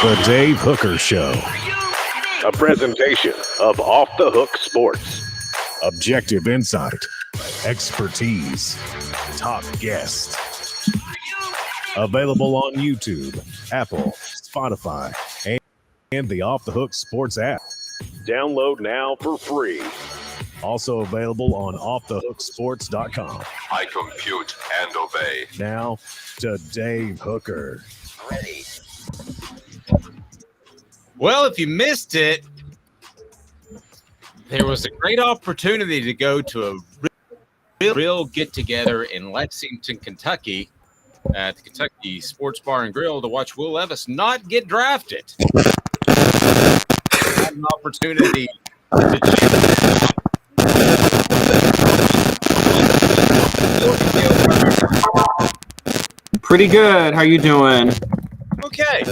The Dave Hooker Show. A presentation of Off the Hook Sports. Objective insight, expertise, top guests. Available on YouTube, Apple, Spotify, and the Off the Hook Sports app. Download now for free. Also available on offthehooksports.com. I compute and obey. Now to Dave Hooker. Ready. Well, if you missed it, there was a great opportunity to go to a real get-together in Lexington, Kentucky, at the Kentucky Sports Bar and Grill to watch Will Levis not get drafted. Had an opportunity to Pretty good. How you doing? Okay,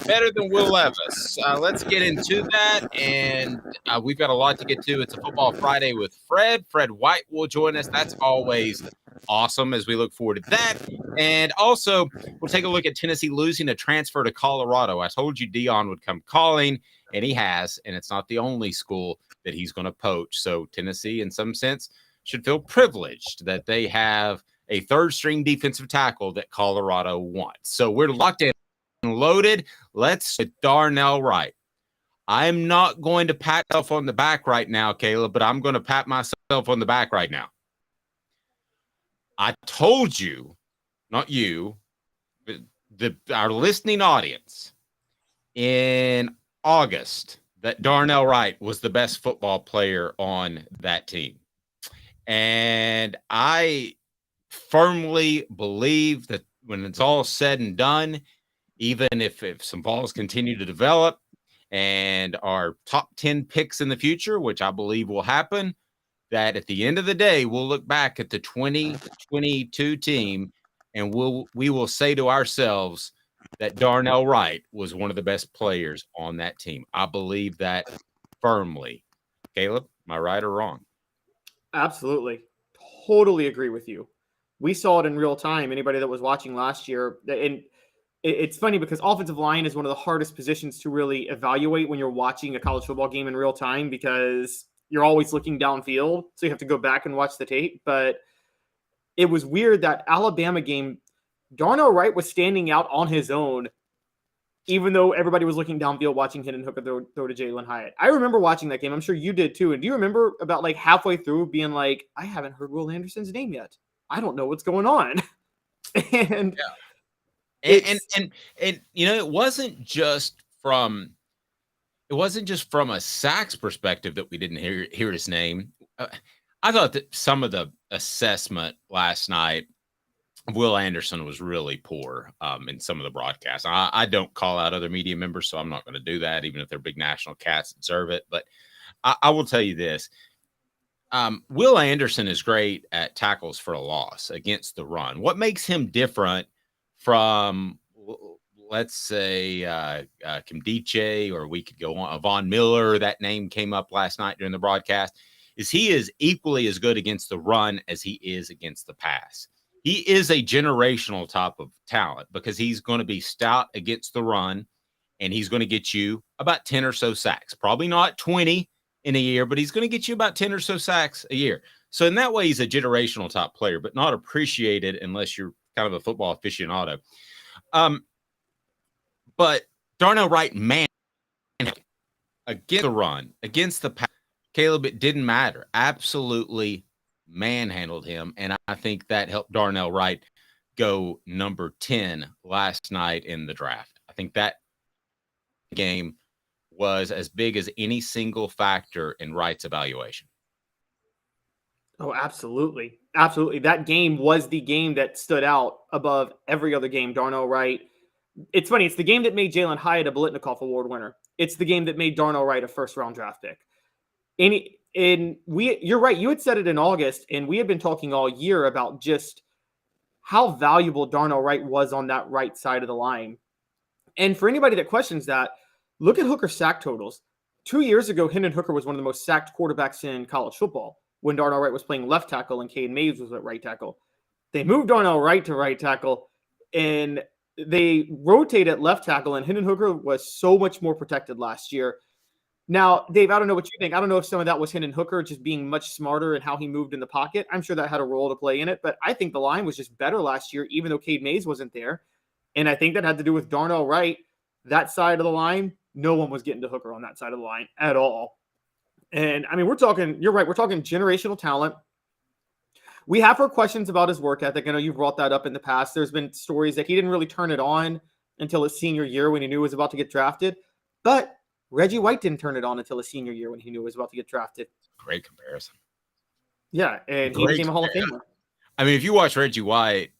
better than Will Levis. Let's get into that, and we've got a lot to get to. It's a Football Friday with Fred. Fred White will join us. That's always awesome as we look forward to that. And also, we'll take a look at Tennessee losing a transfer to Colorado. I told you Deion would come calling, and he has, and it's not the only school that he's going to poach. So Tennessee, in some sense, should feel privileged that they have a third-string defensive tackle that Colorado wants. So we're locked in. Loaded. Let's with Darnell Wright. I'm not going to pat myself on the back right now, Caleb, but I'm going to pat myself on the back right now. I told you, not you, but our listening audience in August that Darnell Wright was the best football player on that team. And I firmly believe that when it's all said and done, even if some balls continue to develop and our top 10 picks in the future, which I believe will happen, that at the end of the day, we'll look back at the 2022 team and we will say to ourselves that Darnell Wright was one of the best players on that team. I believe that firmly. Caleb, am I right or wrong? Absolutely. Totally agree with you. We saw it in real time. Anybody that was watching last year, and it's funny because offensive line is one of the hardest positions to really evaluate when you're watching a college football game in real time because you're always looking downfield. So you have to go back and watch the tape. But it was weird that Alabama game, Darnell Wright was standing out on his own, even though everybody was looking downfield watching Hendon Hooker throw to Jalen Hyatt. I remember watching that game. I'm sure you did too. And do you remember about like halfway through being like, I haven't heard Will Anderson's name yet. I don't know what's going on. And yeah. And you know, it wasn't just from a Sachs perspective that we didn't hear his name. I thought that some of the assessment last night of Will Anderson was really poor in some of the broadcasts. I don't call out other media members, so I'm not going to do that, even if they're big national cats that deserve it. But I will tell you this. Will Anderson is great at tackles for a loss against the run. What makes him different from, let's say, Kimdiche, or we could go on, Von Miller, that name came up last night during the broadcast, is he is equally as good against the run as he is against the pass. He is a generational type of talent because he's going to be stout against the run, and he's going to get you about 10 or so sacks. Probably not 20 in a year, but he's going to get you about 10 or so sacks a year. So in that way, he's a generational type player, but not appreciated unless you're kind of a football aficionado. But Darnell Wright, man, against the run, against the pass, Caleb, it didn't matter. Absolutely manhandled him, and I think that helped Darnell Wright go number 10 last night in the draft. I think that game was as big as any single factor in Wright's evaluation. Oh, absolutely. Absolutely. That game was the game that stood out above every other game. Darnell Wright. It's funny. It's the game that made Jalen Hyatt a Biletnikoff Award winner. It's the game that made Darnell Wright a first-round draft pick. You're right. You had said it in August, and we had been talking all year about just how valuable Darnell Wright was on that right side of the line. And for anybody that questions that, look at Hooker's sack totals. 2 years ago, Hendon Hooker was one of the most sacked quarterbacks in college football when Darnell Wright was playing left tackle and Cade Mays was at right tackle. They moved Darnell Wright to right tackle, and they rotated at left tackle, and Hendon Hooker was so much more protected last year. Now, Dave, I don't know what you think. I don't know if some of that was Hendon Hooker just being much smarter in how he moved in the pocket. I'm sure that had a role to play in it, but I think the line was just better last year, even though Cade Mays wasn't there. And I think that had to do with Darnell Wright. That side of the line, no one was getting to Hooker on that side of the line at all. And I mean, you're right, we're talking generational talent. We have heard questions about his work ethic. I know you've brought that up in the past. There's been stories that he didn't really turn it on until his senior year when he knew he was about to get drafted. But Reggie White didn't turn it on until his senior year when he knew he was about to get drafted. Great comparison. Yeah, and he became a Hall of Famer. I mean, if you watch Reggie White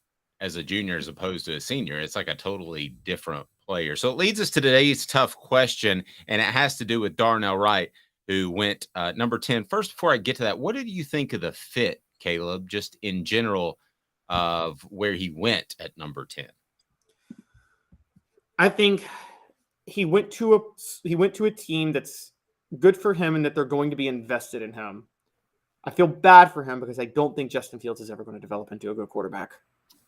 as a junior as opposed to a senior, it's like a totally different player. So it leads us to today's tough question, and it has to do with Darnell Wright, who went number 10. First, before I get to that, what did you think of the fit, Caleb, just in general of where he went at number 10? I think he went to a team that's good for him and that they're going to be invested in him. I feel bad for him because I don't think Justin Fields is ever going to develop into a good quarterback.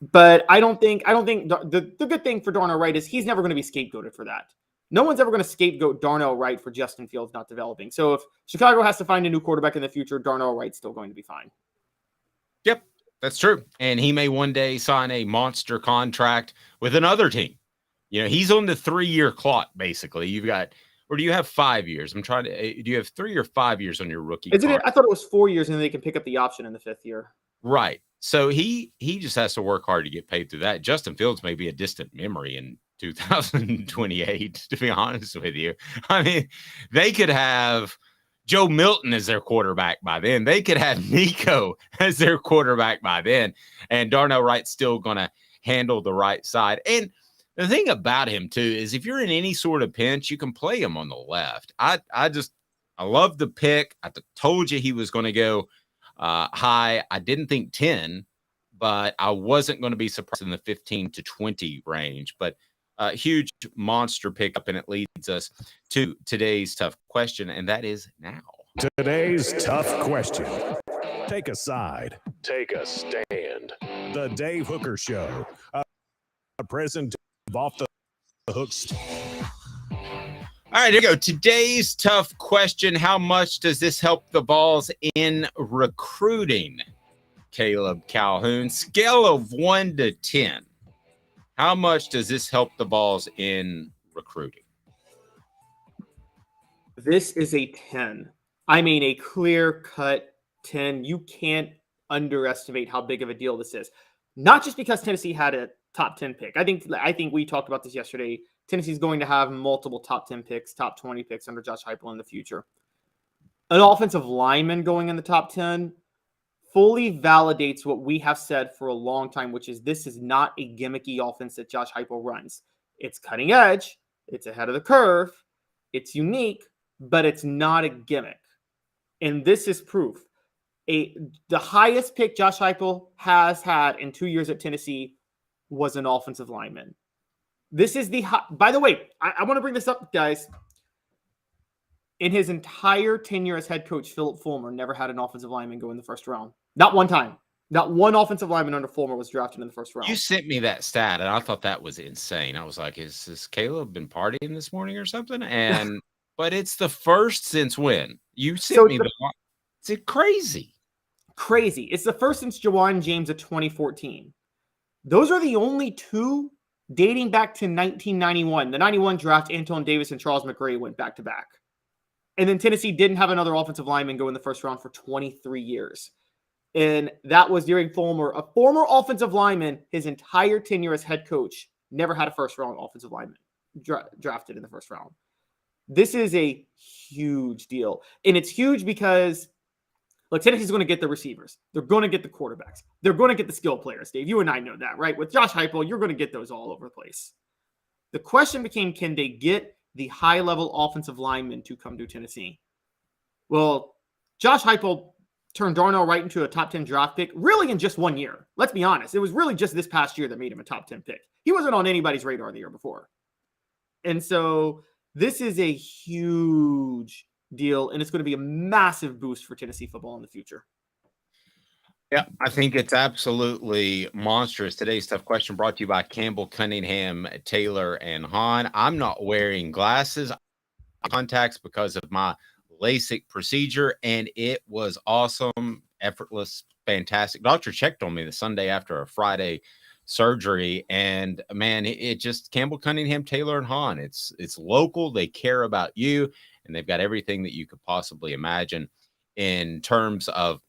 But I don't think the good thing for Darnell Wright is he's never going to be scapegoated for that. No one's ever going to scapegoat Darnell Wright for Justin Fields not developing. So if Chicago has to find a new quarterback in the future, Darnell Wright's still going to be fine. Yep, that's true. And he may one day sign a monster contract with another team. You know, he's on the 3-year clock, basically. You've got, or do you have 5 years? I'm trying to, do you have 3 or 5 years on your rookie contract? I thought it was 4 years and they can pick up the option in the 5th year. Right. So he just has to work hard to get paid through that. Justin Fields may be a distant memory in 2028, to be honest with you. I mean, they could have Joe Milton as their quarterback by then. They could have Nico as their quarterback by then. And Darnell Wright's still going to handle the right side. And the thing about him, too, is if you're in any sort of pinch, you can play him on the left. I love the pick. I told you he was going to go high. I didn't think 10, but I wasn't going to be surprised in the 15 to 20 range. But a huge monster pickup, and it leads us to today's tough question, and that is now. Today's tough question. Take a side. Take a stand. The Dave Hooker Show. A present off the hooks. All right, here we go. Today's tough question. How much does this help the Vols in recruiting? Caleb Calhoun, scale of 1 to 10. How much does this help the Vols in recruiting? This is a 10. I mean, a clear-cut 10. You can't underestimate how big of a deal this is. Not just because Tennessee had a top 10 pick. I think we talked about this yesterday. Tennessee's going to have multiple top 10 picks, top 20 picks under Josh Heupel in the future. An offensive lineman going in the top 10 fully validates what we have said for a long time, which is this is not a gimmicky offense that Josh Heupel runs. It's cutting edge. It's ahead of the curve. It's unique, but it's not a gimmick. And this is proof. The highest pick Josh Heupel has had in 2 years at Tennessee was an offensive lineman. This is by the way, I want to bring this up, guys. In his entire tenure as head coach, Philip Fulmer never had an offensive lineman go in the first round. Not one time. Not one offensive lineman under Fulmer was drafted in the first round. You sent me that stat, and I thought that was insane. I was like, is this Caleb been partying this morning or something? And but it's the first since when? You sent me it's crazy. Crazy. It's the first since Jawan James of 2014. Those are the only two dating back to 1991. The 91 draft, Anton Davis and Charles McRae went back to back. And then Tennessee didn't have another offensive lineman go in the first round for 23 years. And that was during Fulmer, a former offensive lineman, his entire tenure as head coach, never had a first-round offensive lineman drafted in the first round. This is a huge deal. And it's huge because, look, Tennessee's going to get the receivers. They're going to get the quarterbacks. They're going to get the skill players, Dave. You and I know that, right? With Josh Heupel, you're going to get those all over the place. The question became, can they get the high-level offensive linemen to come to Tennessee? Well, Josh Heupel turned Darnell Wright into a top 10 draft pick really in just 1 year. Let's be honest. It was really just this past year that made him a top 10 pick. He wasn't on anybody's radar the year before. And so this is a huge deal, and it's going to be a massive boost for Tennessee football in the future. Yeah, I think it's absolutely monstrous. Today's tough question brought to you by Campbell, Cunningham, Taylor, and Hahn. I'm not wearing glasses, contacts because of my LASIK procedure, and it was awesome, effortless, fantastic. Doctor checked on me the Sunday after a Friday surgery, and man, it just Campbell, Cunningham, Taylor, and Hahn. It's local. They care about you, and they've got everything that you could possibly imagine in terms of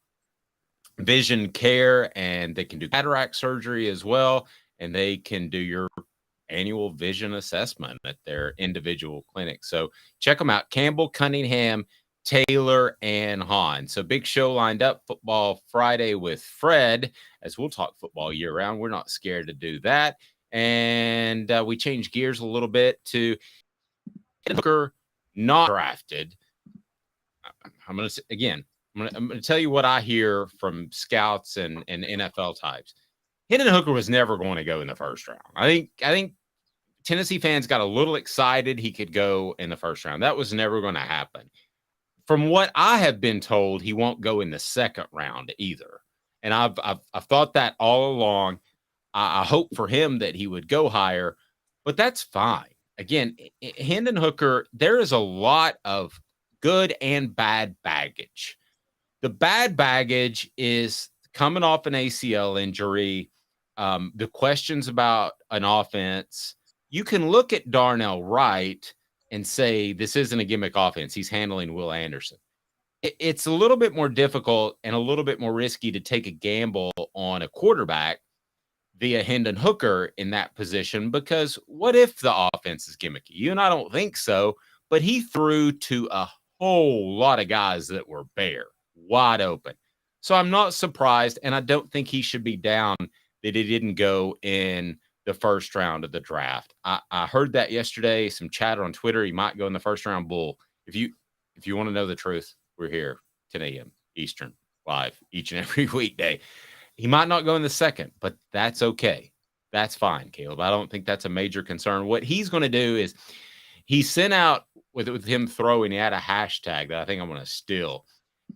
vision care, and they can do cataract surgery as well, and they can do your annual vision assessment at their individual clinic. So check them out. Campbell, Cunningham, Taylor, and Hahn. So big show lined up, Football Friday with Fred, as we'll talk football year round. We're not scared to do that. And we change gears a little bit to Hooker, not drafted. I'm going to again, I'm going to tell you what I hear from scouts and NFL types. Hendon Hooker was never going to go in the first round. I think Tennessee fans got a little excited he could go in the first round. That was never going to happen. From what I have been told, he won't go in the second round either. And I've thought that all along. I hope for him that he would go higher, but that's fine. Again, Hendon Hooker, there is a lot of good and bad baggage. The bad baggage is coming off an ACL injury, the questions about an offense. You can look at Darnell Wright and say, this isn't a gimmick offense. He's handling Will Anderson. It's a little bit more difficult and a little bit more risky to take a gamble on a quarterback via Hendon Hooker in that position, because what if the offense is gimmicky? You and I don't think so, but he threw to a whole lot of guys that were bare, wide open. So I'm not surprised, and I don't think he should be down that he didn't go in the first round of the draft. I heard that yesterday, some chatter on Twitter. He might go in the first round. Bull. If you want to know the truth, we're here 10 a.m. Eastern, live each and every weekday. He might not go in the second, but that's okay. That's fine, Caleb. I don't think that's a major concern. What he's going to do is he sent out with him throwing, he had a hashtag that I think I'm going to steal.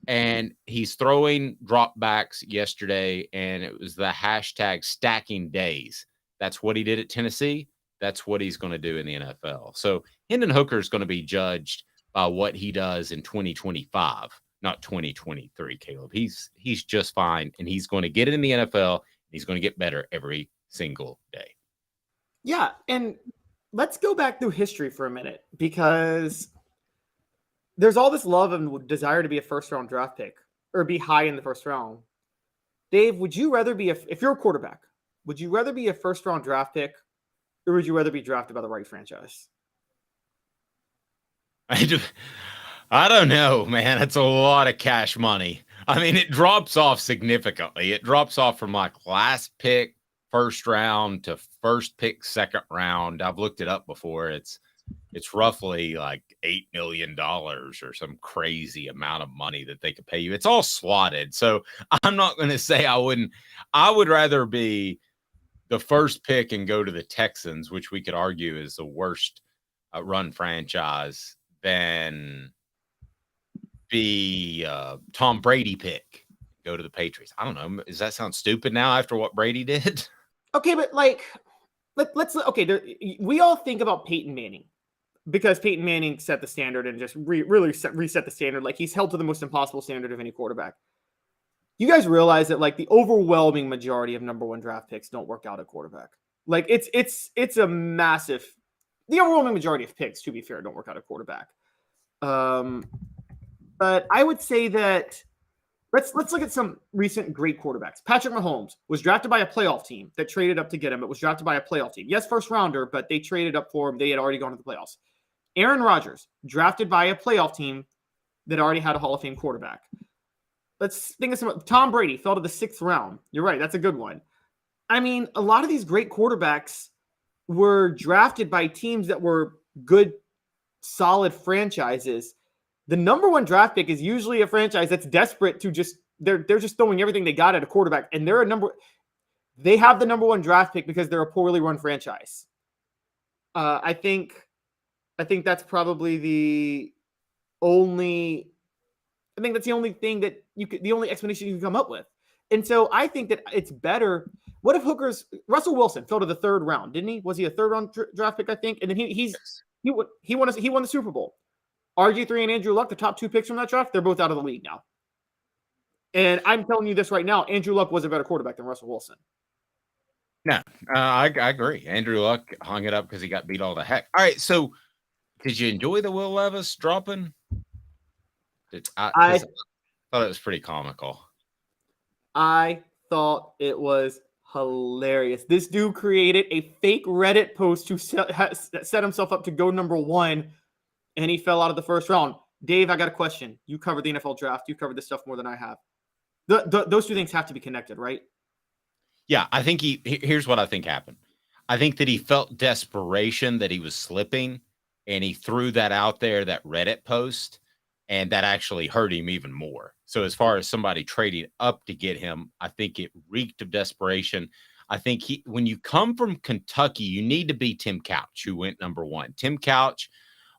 And he's throwing dropbacks yesterday, and it was the hashtag stacking days. That's what he did at Tennessee. That's what he's going to do in the NFL. So Hendon Hooker is going to be judged by what he does in 2025, not 2023, Caleb. He's just fine, and he's going to get it in the NFL. He's going to get better every single day. Yeah, and let's go back through history for a minute, because there's all this love and desire to be a first-round draft pick or be high in the first round. Dave, would you rather be, if you're a quarterback, would you rather be a first-round draft pick, or would you rather be drafted by the right franchise? I don't know, man. It's a lot of cash money. I mean, it drops off significantly. It drops off from like last pick, first round, to first pick, second round. I've looked it up before. It's roughly like $8 million or some crazy amount of money that they could pay you. It's all slotted. So I'm not going to say I wouldn't. I would rather be the first pick and go to the Texans, which we could argue is the worst run franchise, than be Tom Brady pick, go to the Patriots. I don't know. Does that sound stupid now after what Brady did? Okay, but like, let's we all think about Peyton Manning, because Peyton Manning set the standard and just really reset the standard. Like, he's held to the most impossible standard of any quarterback. You guys realize that like the overwhelming majority of number one draft picks don't work out at quarterback. Like it's a massive, the overwhelming majority of picks, to be fair, don't work out at quarterback. But I would say that let's look at some recent great quarterbacks. Patrick Mahomes was drafted by a playoff team that traded up to get him. It was drafted by a playoff team. Yes, first rounder, but they traded up for him. They had already gone to the playoffs. Aaron Rodgers, drafted by a playoff team that already had a Hall of Fame quarterback. Let's think of some. Tom Brady fell to the 6th round. You're right. That's a good one. I mean, a lot of these great quarterbacks were drafted by teams that were good, solid franchises. The number one draft pick is usually a franchise that's desperate to they're just throwing everything they got at a quarterback, and they have the number one draft pick because they're a poorly run franchise. I think that's probably the only thing that the only explanation you can come up with. And so I think that it's better. What if Russell Wilson fell to the 3rd round, didn't he? Was he a 3rd round draft pick, I think? And then he won the Super Bowl. RG3 and Andrew Luck, the top 2 picks from that draft, they're both out of the league now. And I'm telling you this right now, Andrew Luck was a better quarterback than Russell Wilson. No, I agree. Andrew Luck hung it up because he got beat all to heck. All right, so did you enjoy the Will Levis dropping? I thought it was pretty comical. I thought it was hilarious. This dude created a fake Reddit post to set himself up to go number 1, and he fell out of the 1st round. Dave, I got a question. You covered the NFL draft. You covered this stuff more than I have. Those 2 things have to be connected, right? Yeah, I think here's what I think happened. I think that he felt desperation that he was slipping, and he threw that out there, that Reddit post, and that actually hurt him even more. So as far as somebody trading up to get him, I think it reeked of desperation. I think when you come from Kentucky, you need to be Tim Couch, who went number 1. Tim Couch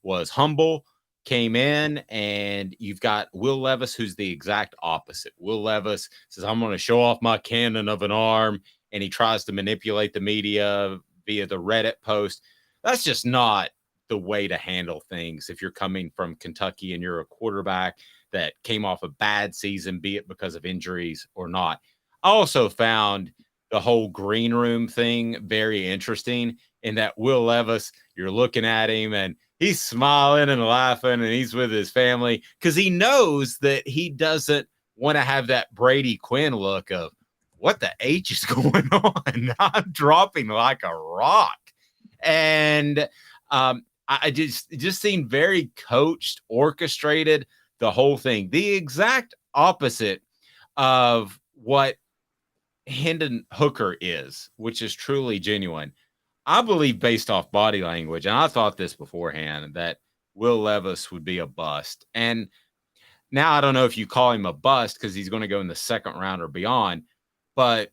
was humble, came in, and you've got Will Levis, who's the exact opposite. Will Levis says, I'm going to show off my cannon of an arm, and he tries to manipulate the media via the Reddit post. That's just not the way to handle things if you're coming from Kentucky and you're a quarterback that came off a bad season, be it because of injuries or not. I also found the whole green room thing very interesting in that Will Levis, you're looking at him and he's smiling and laughing and he's with his family because he knows that he doesn't want to have that Brady Quinn look of what the H is going on. I'm dropping like a rock. And it just seemed very coached, orchestrated, the whole thing. The exact opposite of what Hendon Hooker is, which is truly genuine. I believe based off body language, and I thought this beforehand, that Will Levis would be a bust. And now I don't know if you call him a bust because he's going to go in the 2nd round or beyond. But,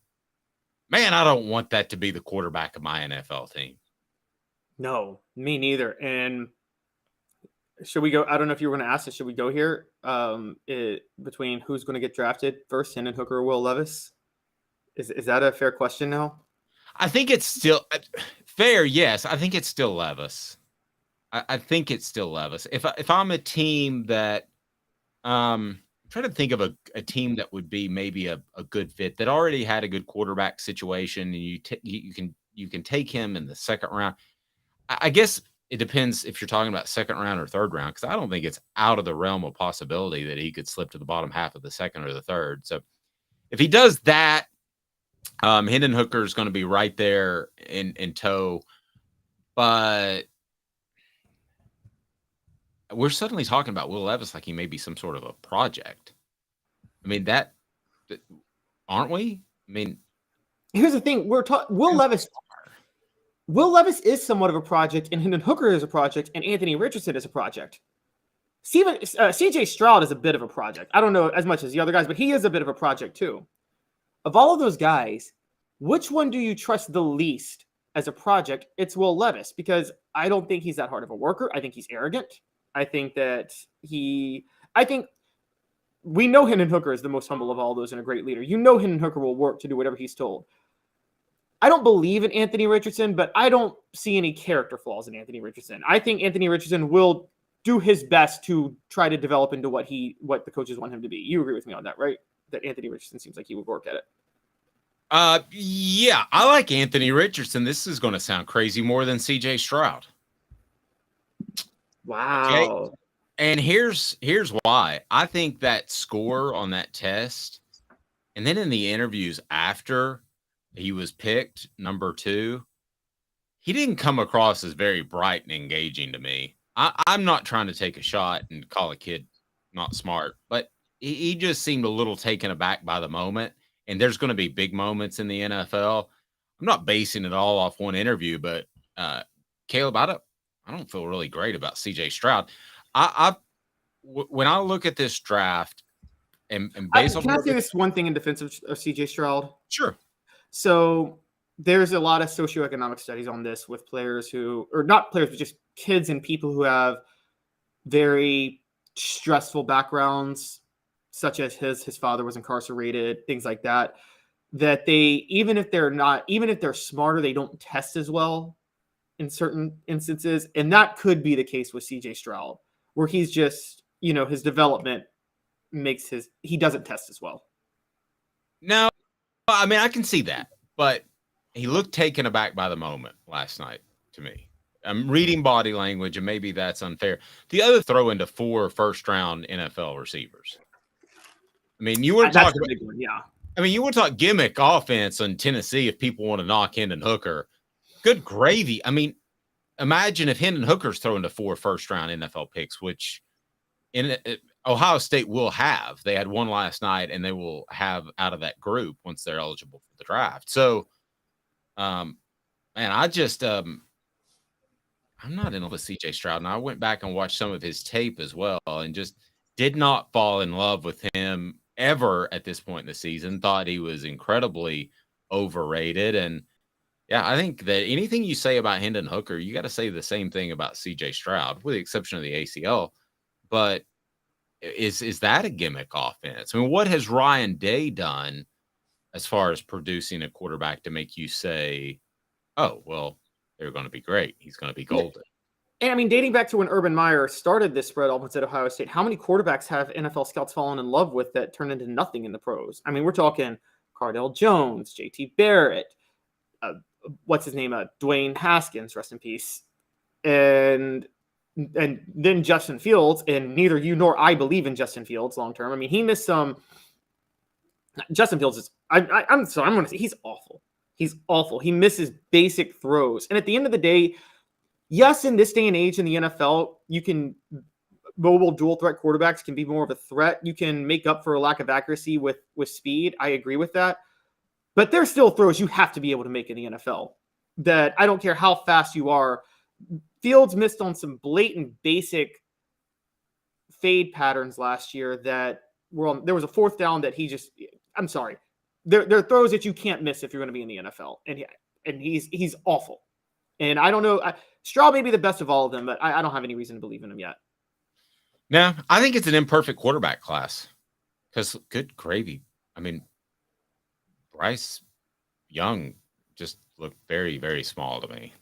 man, I don't want that to be the quarterback of my NFL team. No, me neither. And should we go? I don't know if you were going to ask this. Should we go here between who's going to get drafted first, Hendon Hooker or Will Levis? Is that a fair question now? I think it's still fair. Yes, I think it's still Levis. I think it's still Levis. If I'm a team that I'm trying to think of a team that would be maybe a good fit that already had a good quarterback situation, and you can take him in the 2nd round. I guess it depends if you're talking about 2nd round or 3rd round, because I don't think it's out of the realm of possibility that he could slip to the bottom half of the 2nd or the 3rd. So if he does that, Hendon Hooker is going to be right there in tow. But we're suddenly talking about Will Levis like he may be some sort of a project. I mean, that aren't we? I mean, here's the thing: Will Levis is somewhat of a project, and Hendon Hooker is a project, and Anthony Richardson is a project. CJ Stroud is a bit of a project. I don't know as much as the other guys, but he is a bit of a project too. Of all of those guys, which one do you trust the least as a project? It's Will Levis, because I don't think he's that hard of a worker. I think he's arrogant. I think we know Hendon Hooker is the most humble of all those and a great leader. You know Hendon Hooker will work to do whatever he's told. I don't believe in Anthony Richardson, but I don't see any character flaws in Anthony Richardson. I think Anthony Richardson will do his best to try to develop into what the coaches want him to be. You agree with me on that, right? That Anthony Richardson seems like he would work at it. Yeah, I like Anthony Richardson. This is going to sound crazy more than CJ Stroud. Wow. Okay? And here's why. I think that score on that test, and then in the interviews after he was picked number 2, he didn't come across as very bright and engaging to me. I'm not trying to take a shot and call a kid not smart, but he just seemed a little taken aback by the moment. And there's going to be big moments in the NFL. I'm not basing it all off one interview, but Caleb, I don't feel really great about CJ Stroud. When I look at this draft and based on, can I say this one thing in defense of CJ Stroud? Sure. So there's a lot of socioeconomic studies on this with players or not players, but just kids and people who have very stressful backgrounds, such as his father was incarcerated, things like that, that they, even if they're smarter, they don't test as well in certain instances. And that could be the case with CJ Stroud, where he's just, his development he doesn't test as well. No, I mean, I can see that, but he looked taken aback by the moment last night to me. I'm reading body language, and maybe that's unfair. The other throw into 4 first-round NFL receivers. I mean, you want to talk about, yeah. I mean, you want to talk gimmick offense in Tennessee if people want to knock Hendon Hooker. Good gravy. I mean, imagine if Hendon Hooker's throwing to 4 first-round NFL picks, which Ohio State will have. They had one last night, and they will have out of that group once they're eligible for the draft. So, man, I just I'm not in love with CJ Stroud. And I went back and watched some of his tape as well and just did not fall in love with him ever at this point in the season. Thought he was incredibly overrated. And yeah, I think that anything you say about Hendon Hooker, you got to say the same thing about CJ Stroud, with the exception of the ACL. But is that a gimmick offense? I mean, what has Ryan Day done as far as producing a quarterback to make you say, oh, well, they're going to be great. He's going to be golden. And I mean, dating back to when Urban Meyer started this spread offense at Ohio State, how many quarterbacks have NFL scouts fallen in love with that turned into nothing in the pros? I mean, we're talking Cardell Jones, JT Barrett, what's his name? Dwayne Haskins, rest in peace. And then Justin Fields, and neither you nor I believe in Justin Fields long term. I mean, he missed some. Justin Fields is. I'm sorry. I'm going to say he's awful. He's awful. He misses basic throws. And at the end of the day, yes, in this day and age in the NFL, mobile dual threat quarterbacks can be more of a threat. You can make up for a lack of accuracy with speed. I agree with that. But there's still throws you have to be able to make in the NFL that I don't care how fast you are. Fields missed on some blatant basic fade patterns last year that there was a 4th down that I'm sorry. There are throws that you can't miss if you're going to be in the NFL. And he's awful. And I don't know. Stroud may be the best of all of them, but I don't have any reason to believe in him yet. No, I think it's an imperfect quarterback class because good gravy. I mean, Bryce Young just looked very, very small to me.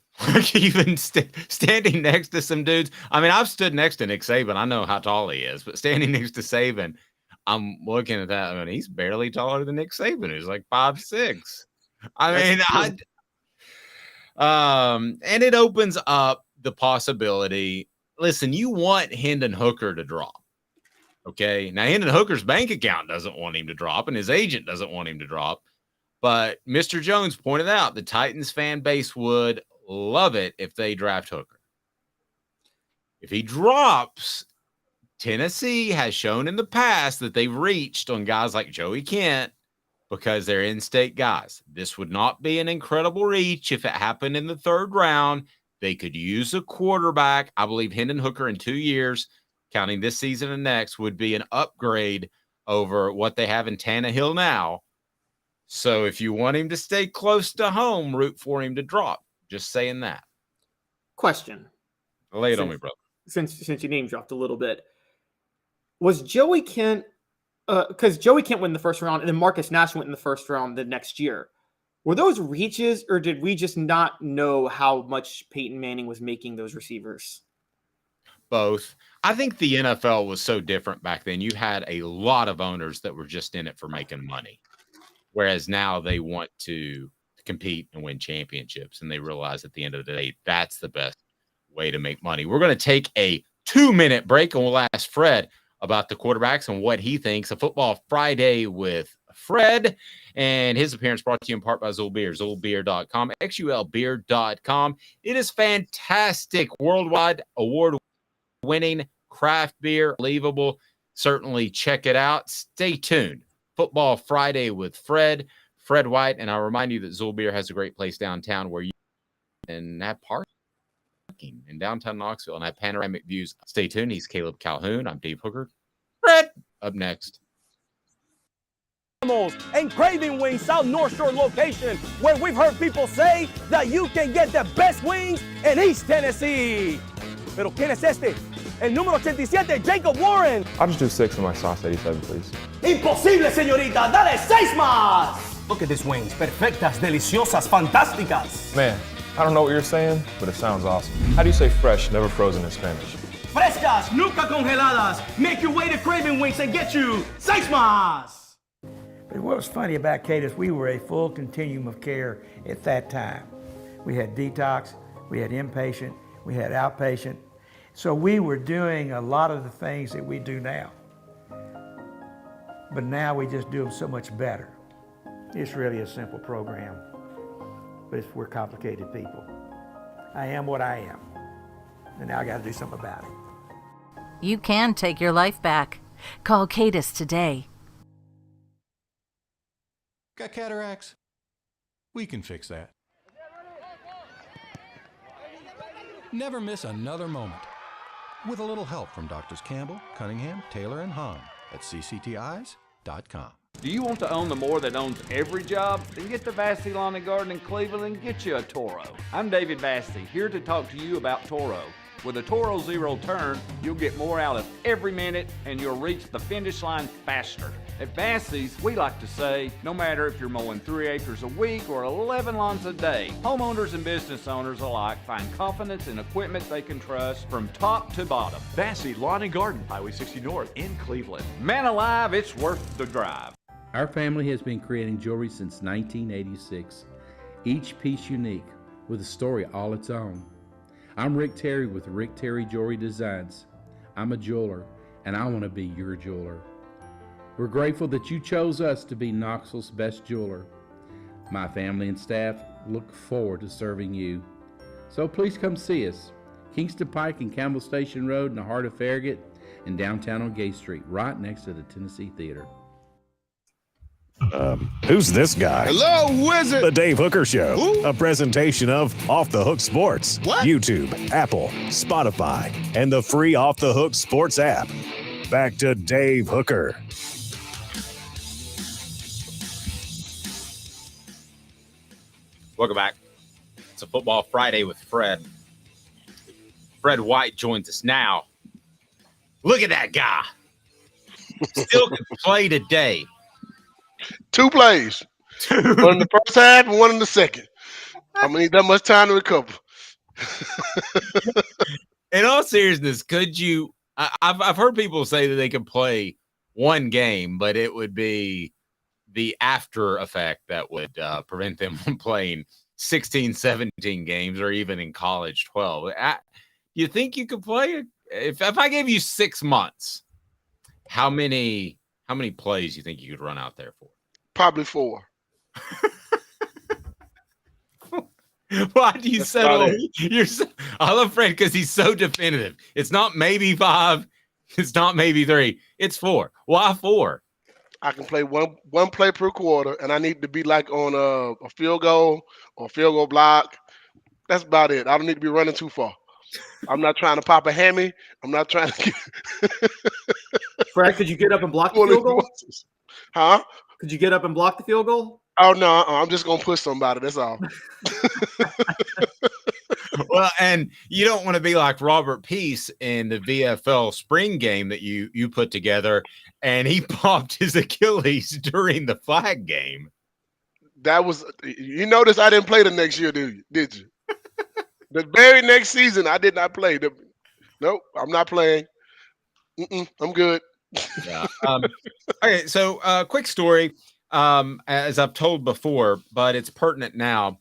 Even standing next to some dudes. I mean, I've stood next to Nick Saban. I know how tall he is, but standing next to Saban, I'm looking at that. I mean, he's barely taller than Nick Saban, who's like 5'6". I mean, and it opens up the possibility. Listen, you want Hendon Hooker to drop. Okay. Now, Hendon Hooker's bank account doesn't want him to drop, and his agent doesn't want him to drop. But Mr. Jones pointed out the Titans fan base would love it if they draft Hooker. If he drops, Tennessee has shown in the past that they've reached on guys like Joey Kent because they're in-state guys. This would not be an incredible reach if it happened in the 3rd round. They could use a quarterback. I believe Hendon Hooker in 2 years, counting this season and next, would be an upgrade over what they have in Tannehill now. So if you want him to stay close to home, root for him to drop. Just saying that. Question. Lay it on me, brother. Since you name dropped a little bit. Was Joey Kent, because Joey Kent went in the 1st round and then Marcus Nash went in the 1st round the next year. Were those reaches, or did we just not know how much Peyton Manning was making those receivers? Both. I think the NFL was so different back then. You had a lot of owners that were just in it for making money. Whereas now they want to compete and win championships. And they realize at the end of the day, that's the best way to make money. We're going to take a 2-minute break, and we'll ask Fred about the quarterbacks and what he thinks of Football Friday with Fred. And his appearance brought to you in part by Zool Beer, ZoolBeer.com, XULBeer.com. It is fantastic, worldwide award-winning craft beer, unbelievable. Certainly check it out. Stay tuned. Football Friday with Fred White. And I'll remind you that Zool Beer has a great place downtown where you can have parking in downtown Knoxville and have panoramic views. Stay tuned. He's Caleb Calhoun. I'm Dave Hooker. Fred up next. And Craving Wings South North Shore location, where we've heard people say that you can get the best wings in East Tennessee. Pero ¿quién es este? El número 87, Jacob Warren. I'll just do 6 in my sauce 87, please. Imposible, señorita. Dale 6 más. Look at these wings. Perfectas, deliciosas, fantásticas. Man, I don't know what you're saying, but it sounds awesome. How do you say fresh, never frozen in Spanish? Frescas, nunca congeladas. Make your way to Craven Wings and get you 6 más. But what was funny about Cadis, we were a full continuum of care at that time. We had detox, we had inpatient, we had outpatient. So we were doing a lot of the things that we do now. But now we just do them so much better. It's really a simple program, but we're complicated people. I am what I am, and now I got to do something about it. You can take your life back. Call Cadis today. Got cataracts? We can fix that. Never miss another moment. With a little help from Doctors Campbell, Cunningham, Taylor, and Hahn at cctis.com. Do you want to own the more that owns every job? Then get to Vassey Lawn and Garden in Cleveland and get you a Toro. I'm David Vassey, here to talk to you about Toro. With a Toro Zero Turn, you'll get more out of every minute and you'll reach the finish line faster. At Vassey's, we like to say, no matter if you're mowing 3 acres a week or 11 lawns a day, homeowners and business owners alike find confidence in equipment they can trust from top to bottom. Vassey Lawn and Garden, Highway 60 North in Cleveland. Man alive, it's worth the drive. Our family has been creating jewelry since 1986, each piece unique with a story all its own. I'm Rick Terry with Rick Terry Jewelry Designs. I'm a jeweler, and I want to be your jeweler. We're grateful that you chose us to be Knoxville's best jeweler. My family and staff look forward to serving you. So please come see us. Kingston Pike and Campbell Station Road in the heart of Farragut and downtown on Gay Street, right next to the Tennessee Theater. Who's this guy? Hello, Wizard. The Dave Hooker Show. Who? A presentation of Off the Hook Sports. What? YouTube, Apple, Spotify, and the free Off the Hook Sports app. Back to Dave Hooker. Welcome back. It's a Football Friday with Fred. Fred White joins us now. Look at that guy. Still can play today. 2 plays. One in the first half and one in the second. I'm gonna need that much time to recover. In all seriousness, could you? I've heard people say that they can play one game, but it would be the after effect that would prevent them from playing 16, 17 games, or even in college 12. You think you could play if I gave you 6 months? How many plays you think you could run out there for? Probably 4. Why do you settle? I love Fred because he's so definitive. It's not maybe 5. It's not maybe 3. It's 4. Why 4? I can play one play per quarter, and I need to be like on a field goal or field goal block. That's about it. I don't need to be running too far. I'm not trying to pop a hammy. I'm not trying to get... Fred, could you get up and block the field goal? Huh? Could you get up and block the field goal? Oh, no. I'm just going to push somebody. That's all. Well, and you don't want to be like Robert Peace in the VFL spring game that you put together, and he popped his Achilles during the flag game. That was – you notice I didn't play the next year, did you? The very next season, I did not play. Nope, I'm not playing. I'm good. Yeah. Okay, so quick story, as I've told before, but it's pertinent now.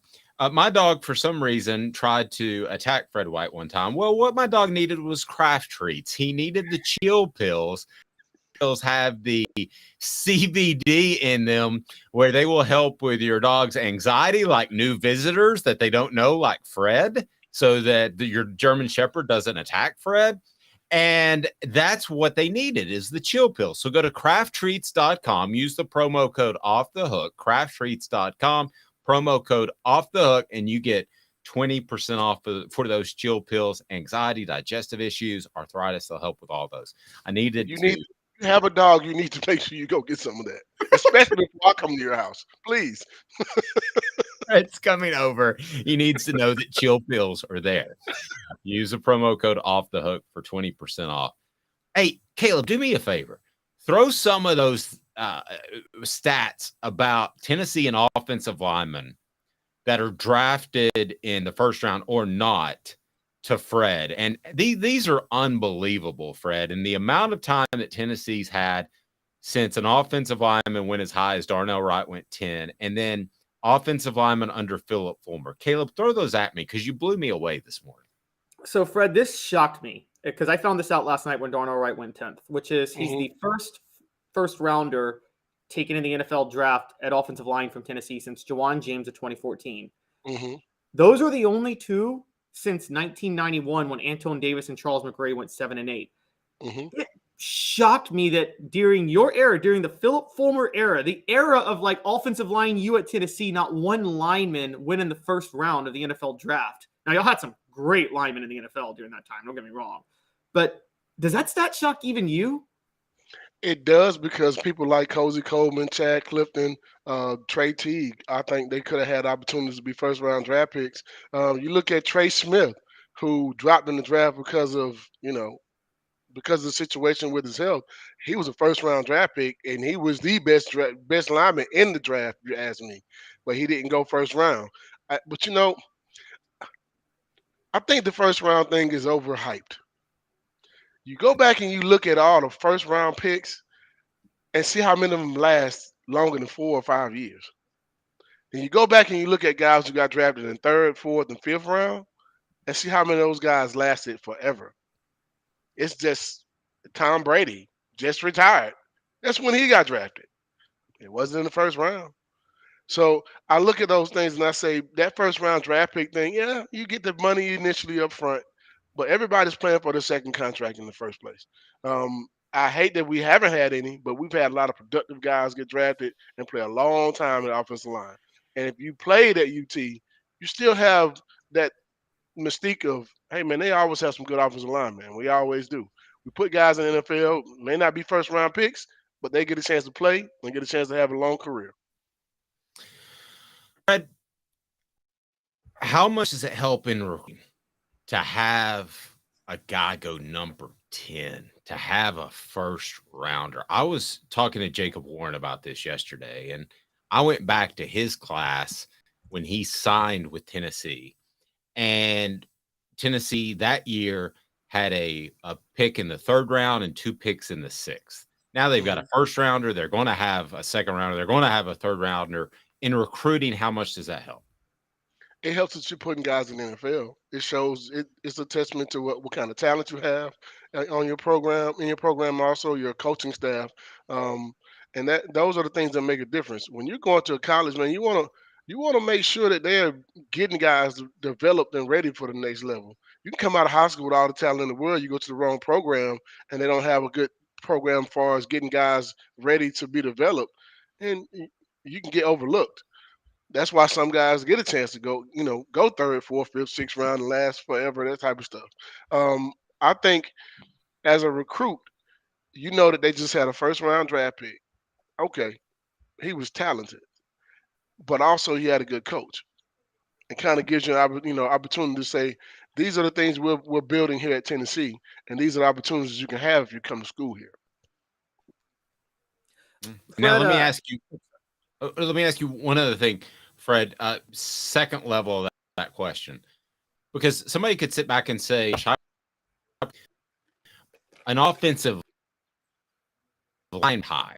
My dog, for some reason, tried to attack Fred White one time. Well, what my dog needed was craft treats. He needed the chill pills. Pills have the CBD in them where they will help with your dog's anxiety, like new visitors that they don't know, like Fred, so that your German Shepherd doesn't attack Fred. And that's what they needed is the chill pill. So go to crafttreats.com, use the promo code off the hook, crafttreats.com, promo code off the hook, and you get 20% off for those chill pills, anxiety, digestive issues, arthritis. They'll help with all those. You have a dog, you need to make sure you go get some of that, especially before I come to your house, please. Fred's coming over. He needs to know that chill pills are there. Use the promo code Off the Hook for 20% off. Hey, Caleb, do me a favor. Throw some of those stats about Tennessee and offensive linemen that are drafted in the first round or not to Fred. And these are unbelievable, Fred. And the amount of time that Tennessee's had since an offensive lineman went as high as Darnell Wright went 10, and then offensive lineman under Philip Fulmer. Caleb, throw those at me because you blew me away this morning. So, Fred, this shocked me because I found this out last night when Darnell Wright went 10th, which is he's the first rounder taken in the NFL draft at offensive line from Tennessee since Jawan James of 2014. Those are the only two since 1991 when Antoine Davis and Charles McRae went 7 and 8. It shocked me that during your era, during the Philip Fulmer era, the era of like offensive line you at Tennessee, not one lineman went in the first round of the NFL draft. Now, y'all had some great linemen in the NFL during that time. Don't get me wrong. But does that stat shock even you? It does, because people like Cozy Coleman, Chad Clifton, Trey Teague, I think they could have had opportunities to be first-round draft picks. You look at Trey Smith, who dropped in the draft because of the situation with his health. He was a first-round draft pick, and he was the best lineman in the draft, if you ask me. But he didn't go first round. I think the first-round thing is overhyped. You go back and you look at all the first-round picks and see how many of them last longer than 4 or 5 years. Then you go back and you look at guys who got drafted in 3rd, 4th, and 5th round and see how many of those guys lasted forever. It's just Tom Brady just retired. That's when he got drafted. It wasn't in the first round. So I look at those things and I say that first-round draft pick thing, yeah, you get the money initially up front, but everybody's playing for the second contract in the first place. I hate that we haven't had any, but we've had a lot of productive guys get drafted and play a long time in the offensive line. And if you played at UT, you still have that mystique of, hey, man, they always have some good offensive linemen. We always do. We put guys in the NFL, may not be first-round picks, but they get a chance to play and get a chance to have a long career. Fred, how much does it help in recruiting to have a guy go number 10, to have a first rounder? I was talking to Jacob Warren about this yesterday, and I went back to his class when he signed with Tennessee. And Tennessee that year had a pick in the 3rd round and 2 picks in the 6th. Now they've got a first rounder. They're going to have a second rounder. They're going to have a 3rd rounder. In recruiting, how much does that help? It helps that you're putting guys in the NFL. It shows it's a testament to what kind of talent you have on your program, in your program, also your coaching staff. And those are the things that make a difference. When you're going to a college, man, you want to make sure that they're getting guys developed and ready for the next level. You can come out of high school with all the talent in the world. You go to the wrong program, and they don't have a good program as far as getting guys ready to be developed, and you can get overlooked. That's why some guys get a chance to go 3rd, 4th, 5th, 6th round and last forever, that type of stuff. I think as a recruit, that they just had a first-round draft pick. Okay, he was talented, but also he had a good coach. It kind of gives you an opportunity to say, these are the things we're building here at Tennessee, and these are the opportunities you can have if you come to school here. Now, let me ask you one other thing, Fred, second level of that question, because somebody could sit back and say an offensive line high,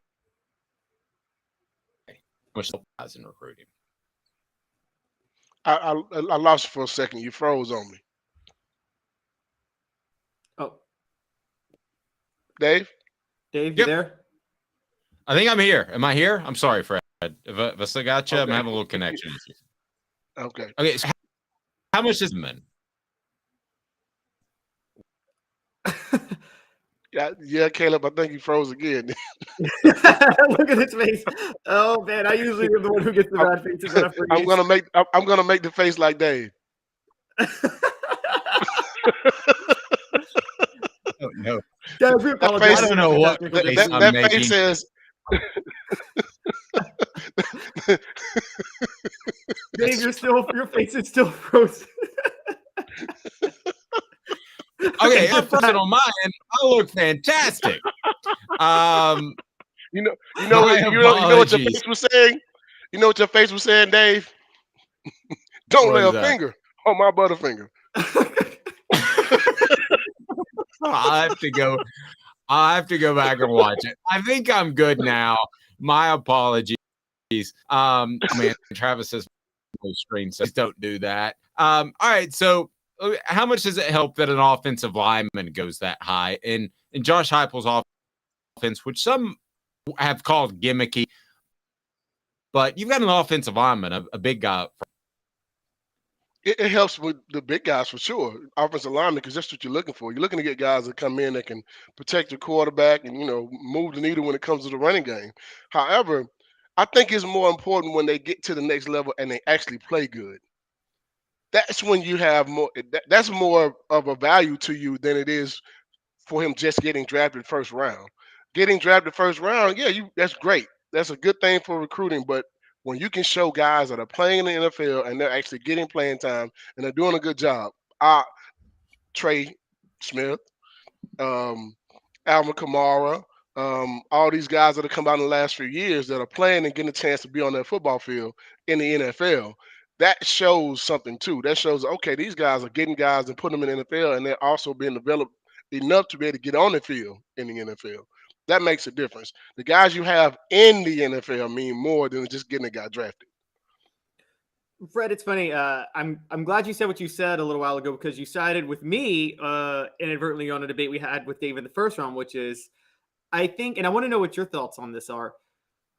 which guys in recruiting. I lost you for a second. You froze on me. Oh, Dave, you there? I think I'm here. Am I here? I'm sorry, Fred. If I still got you, I'm having a little connection issues. Okay. Okay. So how much is it? Yeah, Caleb, I think you froze again. Look at his face. Oh man, I usually am the one who gets the bad faces. I'm gonna make the face like Dave. Oh, no. Guys, we apologize. I don't know what that face says. Dave, your face is still frozen. Okay, I'm frozen on my end. I look fantastic. You know what your face was saying? You know what your face was saying, Dave? Don't lay a finger on my butterfinger. I have to go. I have to go back and watch it. I think I'm good now. My apologies. Man, Travis says no screen, so don't do that. All right. So, how much does it help that an offensive lineman goes that high? And Josh Heupel's offense, which some have called gimmicky, but you've got an offensive lineman, a big guy. It helps with the big guys for sure, offensive lineman, because that's what you're looking for. You're looking to get guys that come in that can protect your quarterback and, move the needle when it comes to the running game. However, I think it's more important when they get to the next level and they actually play good. That's when you have more. That's more of a value to you than it is for him just getting drafted first round. Getting drafted first round, yeah, that's great. That's a good thing for recruiting, but when you can show guys that are playing in the NFL and they're actually getting playing time and they're doing a good job, Trey Smith, Alvin Kamara, all these guys that have come out in the last few years that are playing and getting a chance to be on that football field in the NFL, that shows something too. That shows, okay, these guys are getting guys and putting them in the NFL, and they're also being developed enough to be able to get on the field in the NFL. That makes a difference. The guys you have in the NFL mean more than just getting a guy drafted. Fred, it's funny. I'm glad you said what you said a little while ago, because you sided with me inadvertently on a debate we had with Dave in the first round, which is, I think, and I want to know what your thoughts on this are.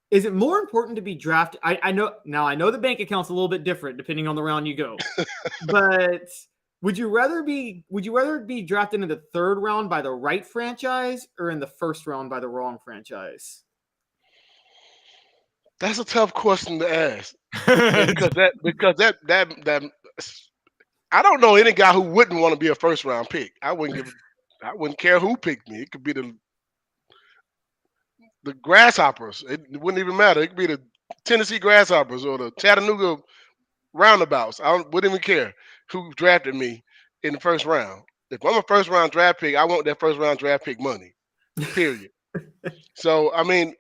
Is it more important to be drafted? I know the bank account's a little bit different depending on the round you go, but would you rather be drafted in the third round by the right franchise or in the first round by the wrong franchise? That's a tough question to ask because that I don't know any guy who wouldn't want to be a first round pick. I wouldn't care who picked me. It could be the Grasshoppers. It wouldn't even matter. It could be the Tennessee Grasshoppers or the Chattanooga Roundabouts. I wouldn't even care who drafted me in the first round. If I'm a first round draft pick, I want that first round draft pick money. Period. So I mean,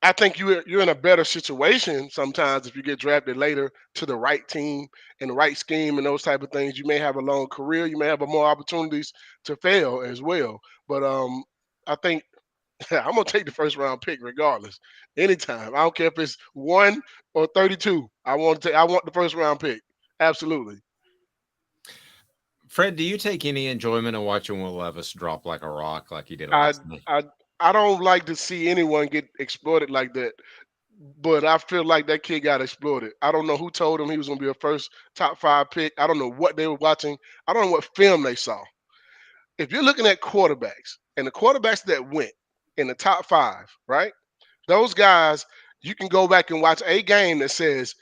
I think you're in a better situation sometimes if you get drafted later to the right team and the right scheme and those type of things. You may have a long career. You may have more opportunities to fail as well. But I think I'm gonna take the first round pick regardless. Anytime. I don't care if it's 1 or 32. I want the first round pick. Absolutely. Fred, do you take any enjoyment in watching Will Levis drop like a rock like he did last night? I don't like to see anyone get exploited like that, but I feel like that kid got exploited. I don't know who told him he was going to be a first top 5 pick. I don't know what they were watching. I don't know what film they saw. If you're looking at quarterbacks and the quarterbacks that went in the top 5, right? Those guys, you can go back and watch a game that says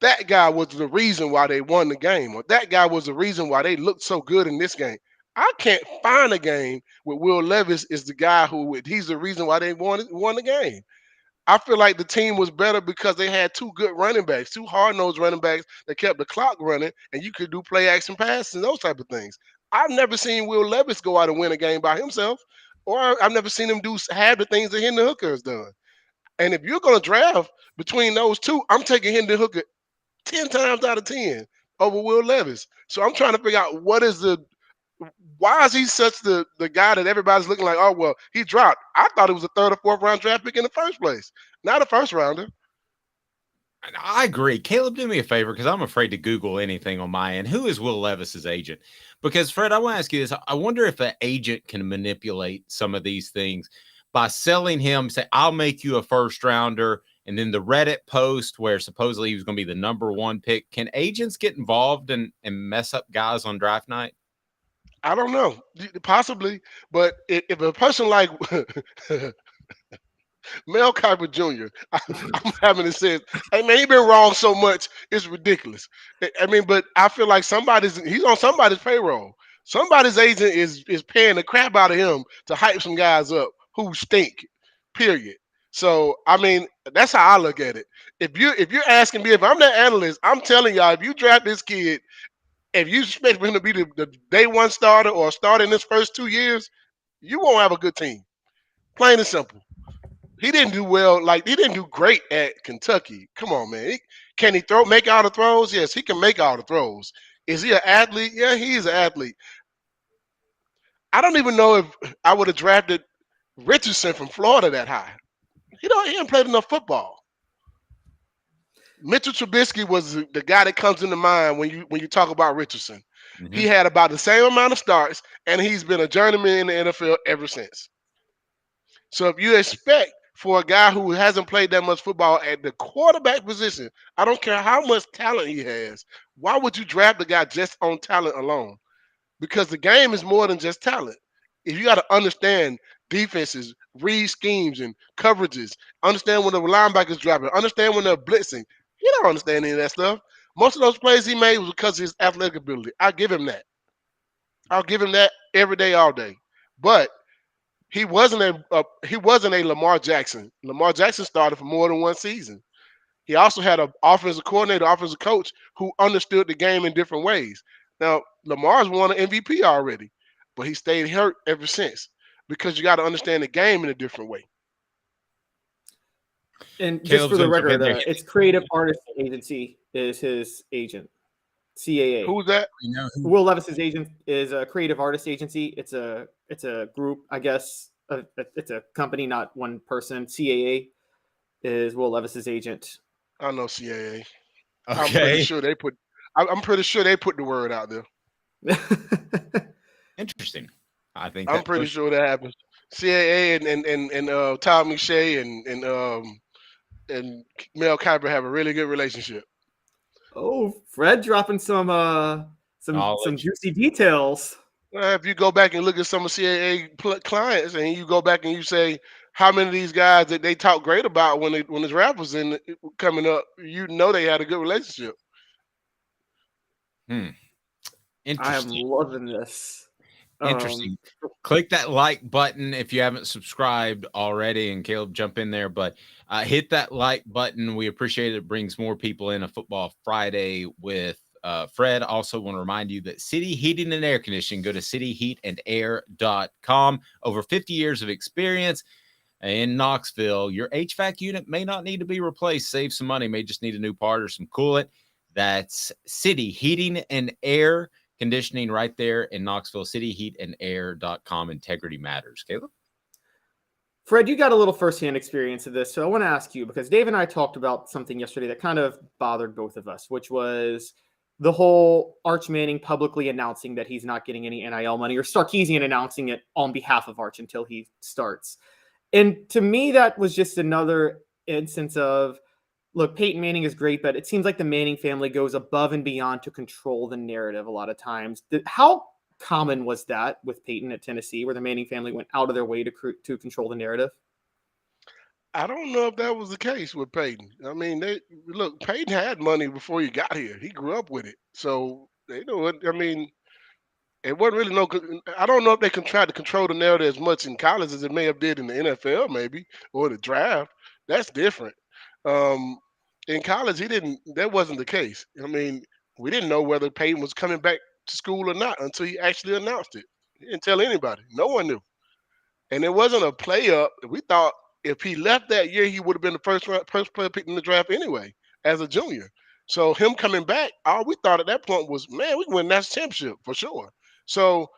that guy was the reason why they won the game, or that guy was the reason why they looked so good in this game. I can't find a game where Will Levis is the guy he's the reason why they won the game. I feel like the team was better because they had 2 good running backs, 2 hard-nosed running backs that kept the clock running, and you could do play action passes and those type of things. I've never seen Will Levis go out and win a game by himself, or I've never seen him have the things that Hendon Hooker has done. And if you're going to draft between those 2, I'm taking Hendon Hooker 10 times out of 10 over Will Levis. So I'm trying to figure out why is he such the guy that everybody's looking like, oh, well, he dropped. I thought it was a 3rd or 4th round draft pick in the first place, not a first rounder. I agree. Caleb, do me a favor because I'm afraid to Google anything on my end. Who is Will Levis's agent? Because, Fred, I want to ask you this. I wonder if an agent can manipulate some of these things by selling him, say, I'll make you a first rounder, and then the Reddit post where supposedly he was going to be the number 1 pick. Can agents get involved and mess up guys on draft night? I don't know, possibly, but if a person like Mel Kiper Jr., I'm having to say, hey man, he been wrong so much, it's ridiculous. I mean, but I feel like he's on somebody's payroll. Somebody's agent is paying the crap out of him to hype some guys up who stink. Period. So I mean, that's how I look at it. If you're asking me if I'm that analyst, I'm telling y'all, if you draft this kid, if you expect him to be the day one starter or starter in his first 2 years, you won't have a good team. Plain and simple. He didn't do well. Like he didn't do great at Kentucky. Come on, man. Can he make all the throws? Yes, he can make all the throws. Is he an athlete? Yeah, he's an athlete. I don't even know if I would have drafted Richardson from Florida that high. He hasn't played enough football. Mitchell Trubisky was the guy that comes into mind when you talk about Richardson. Mm-hmm. He had about the same amount of starts, and he's been a journeyman in the NFL ever since. So if you expect for a guy who hasn't played that much football at the quarterback position, I don't care how much talent he has, why would you draft the guy just on talent alone? Because the game is more than just talent. If you got to understand defenses, read schemes and coverages, understand when the linebackers dropping, understand when they're blitzing. He don't understand any of that stuff. Most of those plays he made was because of his athletic ability. I'll give him that. I'll give him that every day, all day. But he wasn't a Lamar Jackson. Lamar Jackson started for more than one season. He also had an offensive coordinator, offensive coach who understood the game in different ways. Now, Lamar's won an MVP already, but he stayed hurt ever since because you got to understand the game in a different way. And just for the record, it's Creative Artist Agency is his agent. CAA. Who's that? Will Levis's agent is a Creative Artist Agency. It's a group, I guess. It's a company, not one person. CAA is Will Levis's agent. I know CAA. Okay. I'm pretty sure they put the word out there. Interesting. I'm pretty sure that happens. CAA and Tom McShay and Mel Kiper have a really good relationship. Oh, Fred dropping some juicy details. If you go back and look at some of CAA clients, and you go back and you say how many of these guys that they talk great about when the draft was coming up, you know they had a good relationship. Interesting. I am loving this. Interesting. Click that like button if you haven't subscribed already, and Caleb, jump in there. But hit that like button. We appreciate it. It brings more people in a Football Friday with Fred. Also want to remind you that City Heating and Air Conditioning, go to cityheatandair.com. Over 50 years of experience in Knoxville. Your HVAC unit may not need to be replaced. Save some money. May just need a new part or some coolant. That's City Heating and Air Conditioning right there in Knoxville. Cityheatandair.com. Integrity matters. Caleb? Fred, you got a little firsthand experience of this, so I want to ask you, because Dave and I talked about something yesterday that kind of bothered both of us, which was the whole Arch Manning publicly announcing that he's not getting any NIL money, or Sarkisian announcing it on behalf of Arch until he starts. And to me, that was just another instance of, look, Peyton Manning is great, but it seems like the Manning family goes above and beyond to control the narrative a lot of times. How common was that with Peyton at Tennessee, where the Manning family went out of their way to control the narrative? I don't know if that was the case with Peyton. I mean, Peyton had money before he got here. He grew up with it. So, they know it. I mean, it wasn't really I don't know if they tried to control the narrative as much in college as it may have did in the NFL, maybe, or the draft. That's different. In college, that wasn't the case. I mean, we didn't know whether Peyton was coming back to school or not until he actually announced it. He didn't tell anybody. No one knew. And it wasn't a play up. We thought if he left that year, he would have been the first player picked in the draft anyway, as a junior. So him coming back, all we thought at that point was, man, we can win that championship for sure. So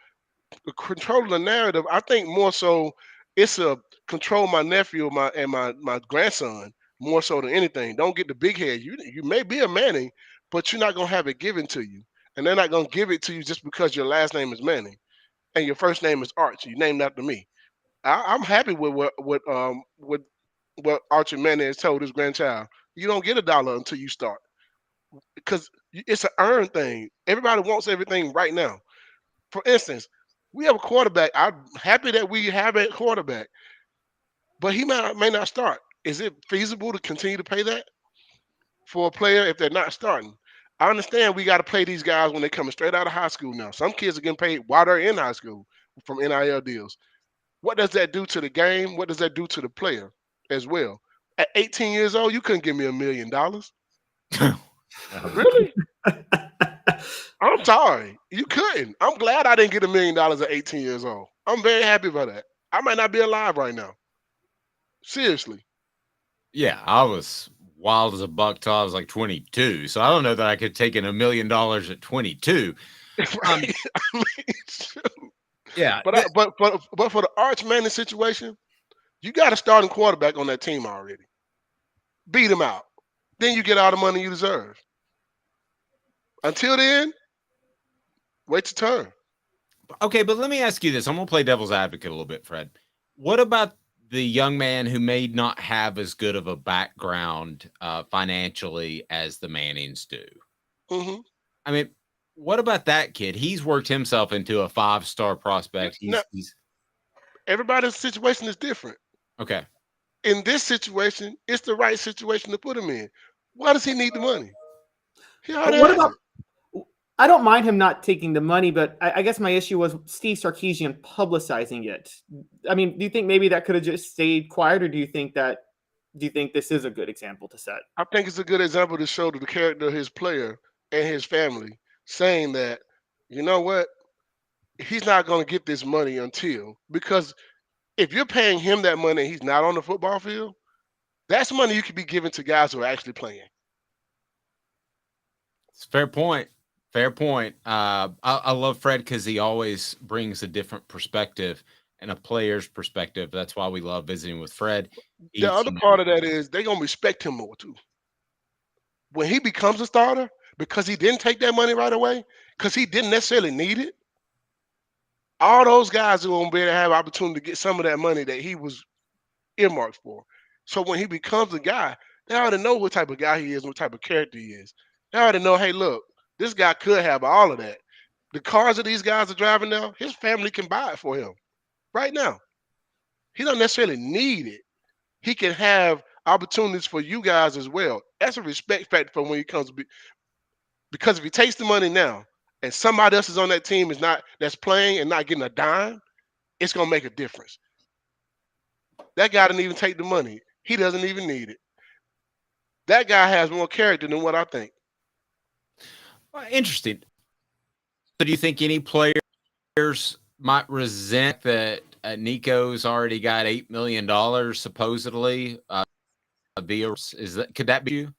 controlling the narrative, I think more so it's a control my nephew and my grandson more so than anything. Don't get the big head. You may be a Manning, but you're not going to have it given to you. And they're not going to give it to you just because your last name is Manning and your first name is Arch. You named after me. I'm happy with what Archie Manning has told his grandchild. You don't get $1 until you start, because it's an earned thing. Everybody wants everything right now. For instance, we have a quarterback. I'm happy that we have a quarterback, but he may not start. Is it feasible to continue to pay that for a player if they're not starting? I understand we got to pay these guys when they're coming straight out of high school now. Some kids are getting paid while they're in high school from NIL deals. What does that do to the game? What does that do to the player? as well. At 18 years old, you couldn't give me $1 million. Really? I'm sorry. You couldn't. I'm glad I didn't get $1 million at 18 years old. I'm very happy about that. I might not be alive right now. Seriously. Yeah, I was wild as a buck till I was like 22. So I don't know that I could take in $1 million at 22. Right? Yeah. But for the Arch Manning situation, you got a starting quarterback on that team already. Beat him out. Then you get all the money you deserve. Until then, wait your turn. Okay, but let me ask you this. I'm going to play devil's advocate a little bit, Fred. What about the young man who may not have as good of a background financially as the Mannings do? Mm-hmm. I mean, what about that kid? He's worked himself into a 5-star prospect. Everybody's situation is different. Okay. In this situation, it's the right situation to put him in. Why does he need the money? What about? I don't mind him not taking the money, but I guess my issue was Steve Sarkisian publicizing it. I mean, do you think maybe that could have just stayed quiet, or do you think this is a good example to set? I think it's a good example to show the character of his player and his family, saying that, you know what, he's not going to get this money until, because if you're paying him that money and he's not on the football field, that's money you could be giving to guys who are actually playing. It's a fair point. Fair point. I love Fred because he always brings a different perspective and a player's perspective. That's why we love visiting with Fred. The other part of that is they're going to respect him more too. When he becomes a starter, because he didn't take that money right away, because he didn't necessarily need it, all those guys are going to be able to have opportunity to get some of that money that he was earmarked for. So when he becomes a guy, they already know what type of guy he is, what type of character he is. They already know, hey, look, this guy could have all of that. The cars that these guys are driving now, his family can buy it for him right now. He don't necessarily need it. He can have opportunities for you guys as well. That's a respect factor for when he comes to be. Because if he takes the money now and somebody else is on that team that's playing and not getting a dime, it's going to make a difference. That guy didn't even take the money. He doesn't even need it. That guy has more character than what I think. Well, interesting. So do you think any players might resent that Nico's already got $8 million supposedly? Could that be you?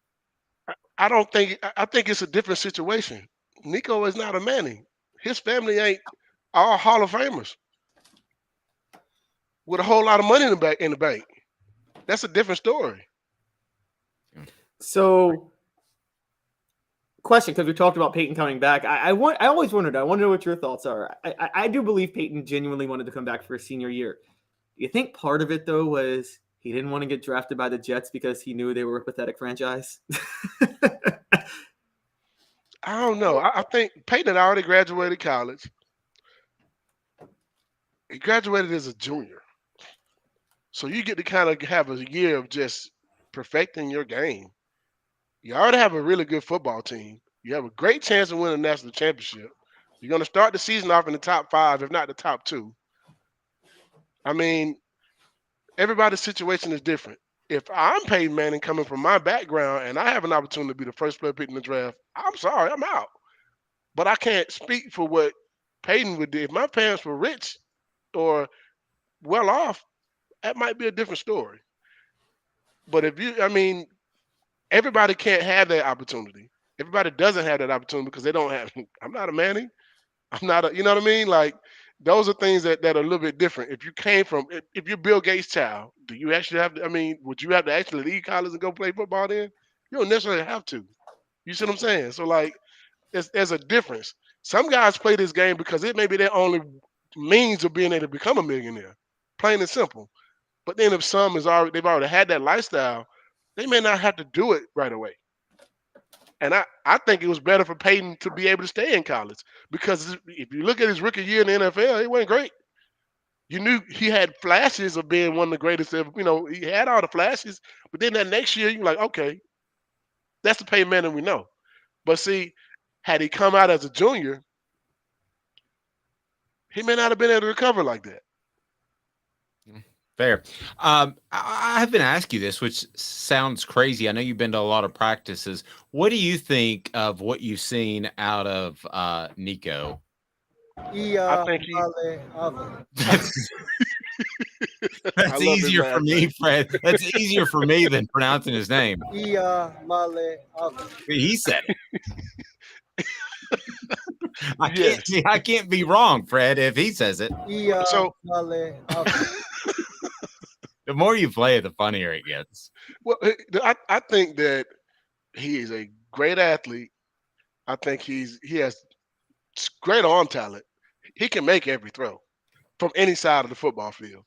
I don't think. I think it's a different situation. Nico is not a Manning. His family ain't all Hall of Famers with a whole lot of money in the bank. That's a different story. So, question, because we talked about Peyton coming back. I always wondered. I want to know what your thoughts are. I do believe Peyton genuinely wanted to come back for his senior year. You think part of it though was he didn't want to get drafted by the Jets because he knew they were a pathetic franchise? I don't know. I think Peyton had already graduated college. He graduated as a junior. So you get to kind of have a year of just perfecting your game. You already have a really good football team. You have a great chance of winning a national championship. You're going to start the season off in the top 5, if not the top 2. I mean, everybody's situation is different. If I'm Peyton Manning coming from my background and I have an opportunity to be the first player picked in the draft, I'm sorry, I'm out. But I can't speak for what Peyton would do. If my parents were rich or well off, that might be a different story. But everybody can't have that opportunity. Everybody doesn't have that opportunity because they don't have. I'm not a Manning. I'm not a. You know what I mean? Like those are things that are a little bit different. If you came from, if you're Bill Gates' child, do you actually have to? I mean, would you have to actually leave college and go play football then? You don't necessarily have to. You see what I'm saying? So like, there's a difference. Some guys play this game because it may be their only means of being able to become a millionaire, plain and simple. But then if they've already had that lifestyle, they may not have to do it right away. And I think it was better for Peyton to be able to stay in college because if you look at his rookie year in the NFL, it wasn't great. You knew he had flashes of being one of the greatest ever. You know, he had all the flashes, but then that next year, you're like, okay, that's the Peyton Manning we know. But see, had he come out as a junior, he may not have been able to recover like that. Fair. I've been asking you this, which sounds crazy. I know you've been to a lot of practices. What do you think of what you've seen out of Nico? I think he. That's easier for me, Fred. That's easier for me than pronouncing his name. He said it. I can't be wrong, Fred, if he says it. So the more you play it, the funnier it gets. Well, I think that he is a great athlete. I think he has great arm talent. He can make every throw from any side of the football field.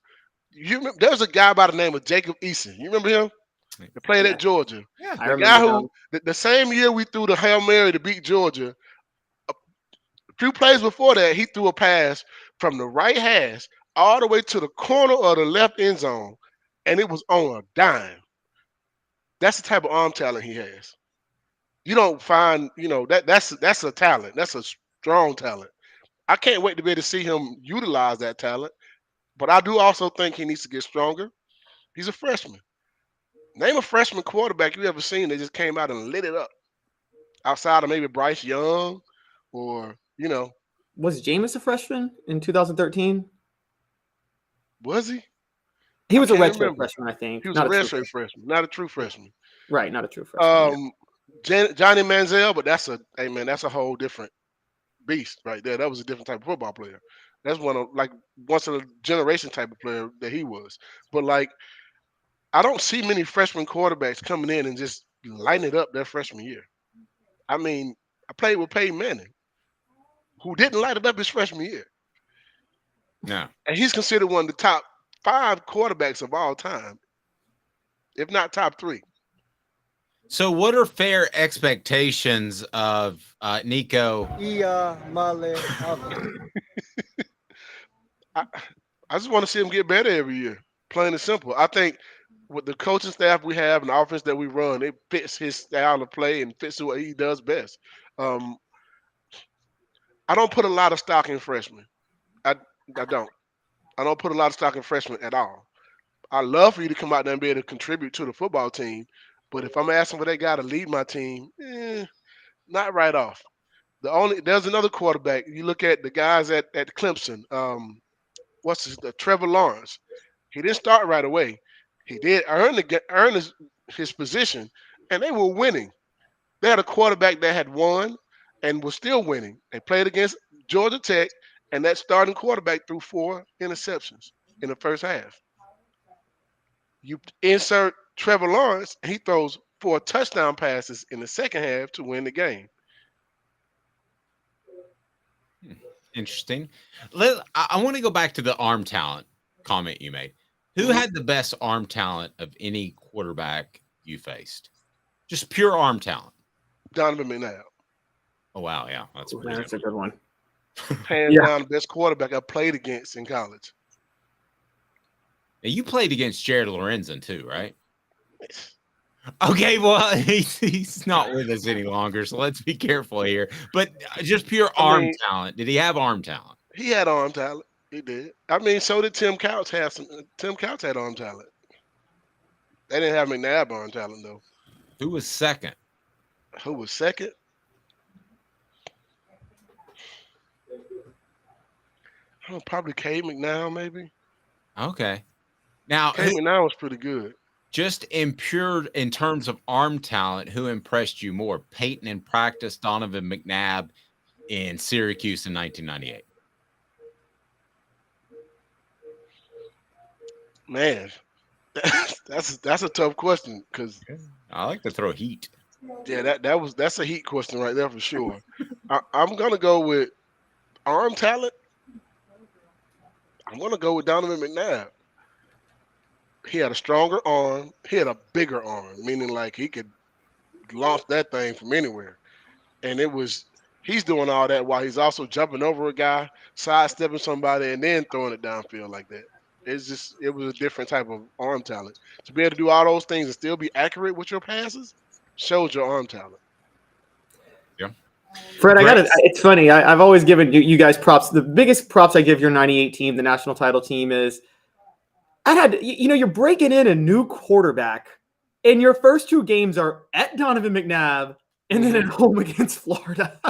You remember, there was a guy by the name of Jacob Eason. You remember him? He played at Georgia. Yeah, the guy who the same year we threw the Hail Mary to beat Georgia. A few plays before that, he threw a pass from the right hash all the way to the corner of the left end zone, and it was on a dime. That's the type of arm talent he has. You don't find, that's a talent. That's a strong talent. I can't wait to be able to see him utilize that talent. But I do also think he needs to get stronger. He's a freshman. Name a freshman quarterback you ever seen that just came out and lit it up. Outside of maybe Bryce Young or, Was Jameis a freshman in 2013? Was he? He was a redshirt freshman, I think. He was a redshirt freshman, not a true freshman. Right, not a true freshman. Johnny Manziel, but that's a whole different beast right there. That was a different type of football player. That's once in a generation type of player that he was. But I don't see many freshman quarterbacks coming in and just lighting it up their freshman year. I mean, I played with Peyton Manning, who didn't light it up his freshman year. No. And he's considered one of the top 5 quarterbacks of all time, if not top 3. So what are fair expectations of Nico? I just want to see him get better every year, plain and simple. I think with the coaching staff we have and the offense that we run, it fits his style of play and fits what he does best. I don't put a lot of stock in freshmen. I don't. I don't put a lot of stock in freshmen at all. I love for you to come out there and be able to contribute to the football team, but if I'm asking for that guy to lead my team, not right off. There's another quarterback. You look at the guys at Clemson. Trevor Lawrence. He didn't start right away. He did earn his position, and they were winning. They had a quarterback that had won and was still winning. They played against Georgia Tech, and that starting quarterback threw 4 interceptions in the first half. You insert Trevor Lawrence, and he throws 4 touchdown passes in the second half to win the game. Interesting. I want to go back to the arm talent comment you made. Who had the best arm talent of any quarterback you faced? Just pure arm talent. Donovan McNabb. Oh, wow. Yeah. That's a good one. Hands down the best quarterback I played against in college. And you played against Jared Lorenzen too, right? Okay, well, he's not with us any longer, so let's be careful here. But just pure arm talent. Did he have arm talent? He had arm talent. He did. I mean, so did Tim Couch have some. Tim Couch had arm talent. They didn't have McNabb arm talent, though. Who was second? Who was second? Probably Cade McNown, maybe. Okay. Now, Cade McNown was pretty good. Just in terms of arm talent, who impressed you more? Peyton in practice, Donovan McNabb in Syracuse in 1998. Man, that's a tough question because I like to throw heat. Yeah, that's a heat question right there for sure. I'm gonna go with arm talent. I'm gonna go with Donovan McNabb. He had a stronger arm. He had a bigger arm, meaning like he could launch that thing from anywhere. And he's doing all that while he's also jumping over a guy, sidestepping somebody, and then throwing it downfield like that. It was a different type of arm talent. To be able to do all those things and still be accurate with your passes shows your arm talent. Yeah. Fred, it's funny. I've always given you guys props. The biggest props I give your 98 team, the national title team, is you're breaking in a new quarterback, and your first 2 games are at Donovan McNabb and then at home against Florida.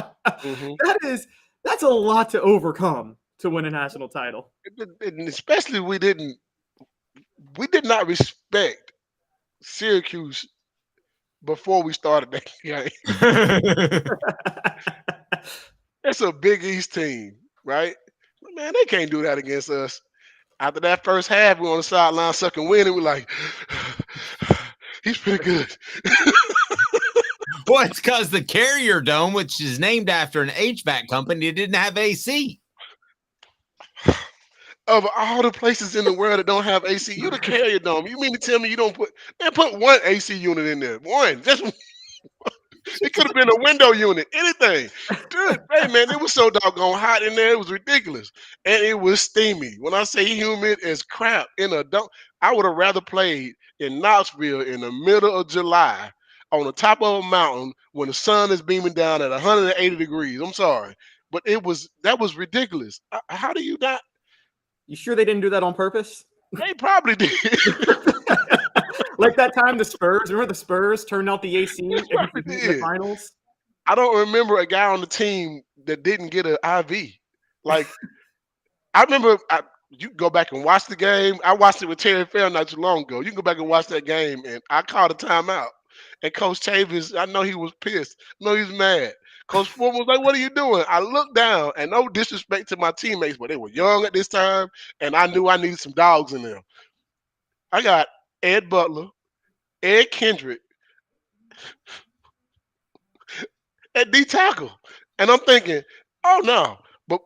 That's a lot to overcome to win a national title. And especially we did not respect Syracuse before we started that game. It's a Big East team, right? Man, they can't do that against us. After that first half, we were on the sideline sucking wind, and we're like, he's pretty good. Well, it's because the Carrier Dome, which is named after an HVAC company, didn't have AC. Of all the places in the world that don't have AC, you the Carrier Dome. You mean to tell me you don't put one AC unit in there? One. Just it could have been a window unit, anything. Dude, hey man, it was so doggone hot in there, it was ridiculous. And it was steamy. When I say humid as crap in a dome, I would have rather played in Knoxville in the middle of July on the top of a mountain when the sun is beaming down at 180 degrees. I'm sorry. But that was ridiculous. How do you not? You sure they didn't do that on purpose? They probably did. Like that time the Spurs, remember the Spurs turned out the AC in the finals? I don't remember a guy on the team that didn't get an IV. Like, I remember, you can go back and watch the game. I watched it with Terry Fair not too long ago. You can go back and watch that game, and I called a timeout. And Coach Chavis, I know he was pissed. I know he was mad. Coach Foreman was like, what are you doing? I looked down, and no disrespect to my teammates, but they were young at this time, and I knew I needed some dogs in there. I got Ed Butler, Ed Kendrick, at D tackle. And I'm thinking, oh no, but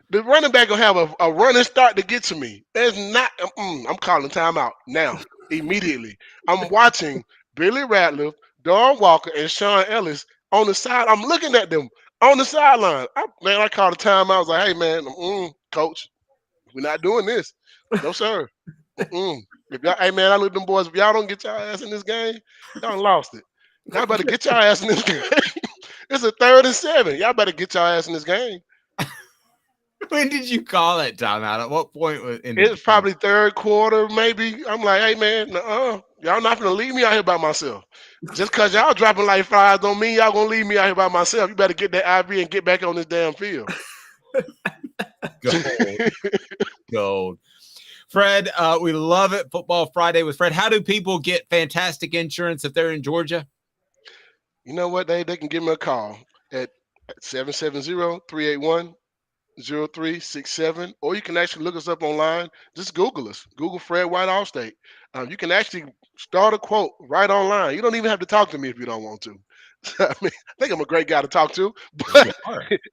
the running back will have a running start to get to me. There's not, I'm calling timeout now, immediately. I'm watching Billy Ratliff, Don Walker, and Sean Ellis on the side. I'm looking at them on the sideline. I called a timeout. I was like, hey man, coach, we're not doing this. No, sir. If y'all, hey man, I look at them boys. If y'all don't get y'all ass in this game, y'all lost it. Y'all better get y'all ass in this game. It's a 3rd and 7. Y'all better get y'all ass in this game. When did you call that timeout? At what point was it's probably 3rd quarter, maybe. I'm like, hey man, y'all not gonna leave me out here by myself. Just cause y'all dropping like flies don't mean y'all gonna leave me out here by myself. You better get that IV and get back on this damn field. Gold. Fred, we love it. Football Friday with Fred. How do people get fantastic insurance if they're in Georgia? You know what? They can give me a call at 770-381-0367, or you can actually look us up online. Just Google us. Google Fred White Allstate. You can actually start a quote right online. You don't even have to talk to me if you don't want to. I think I'm a great guy to talk to, but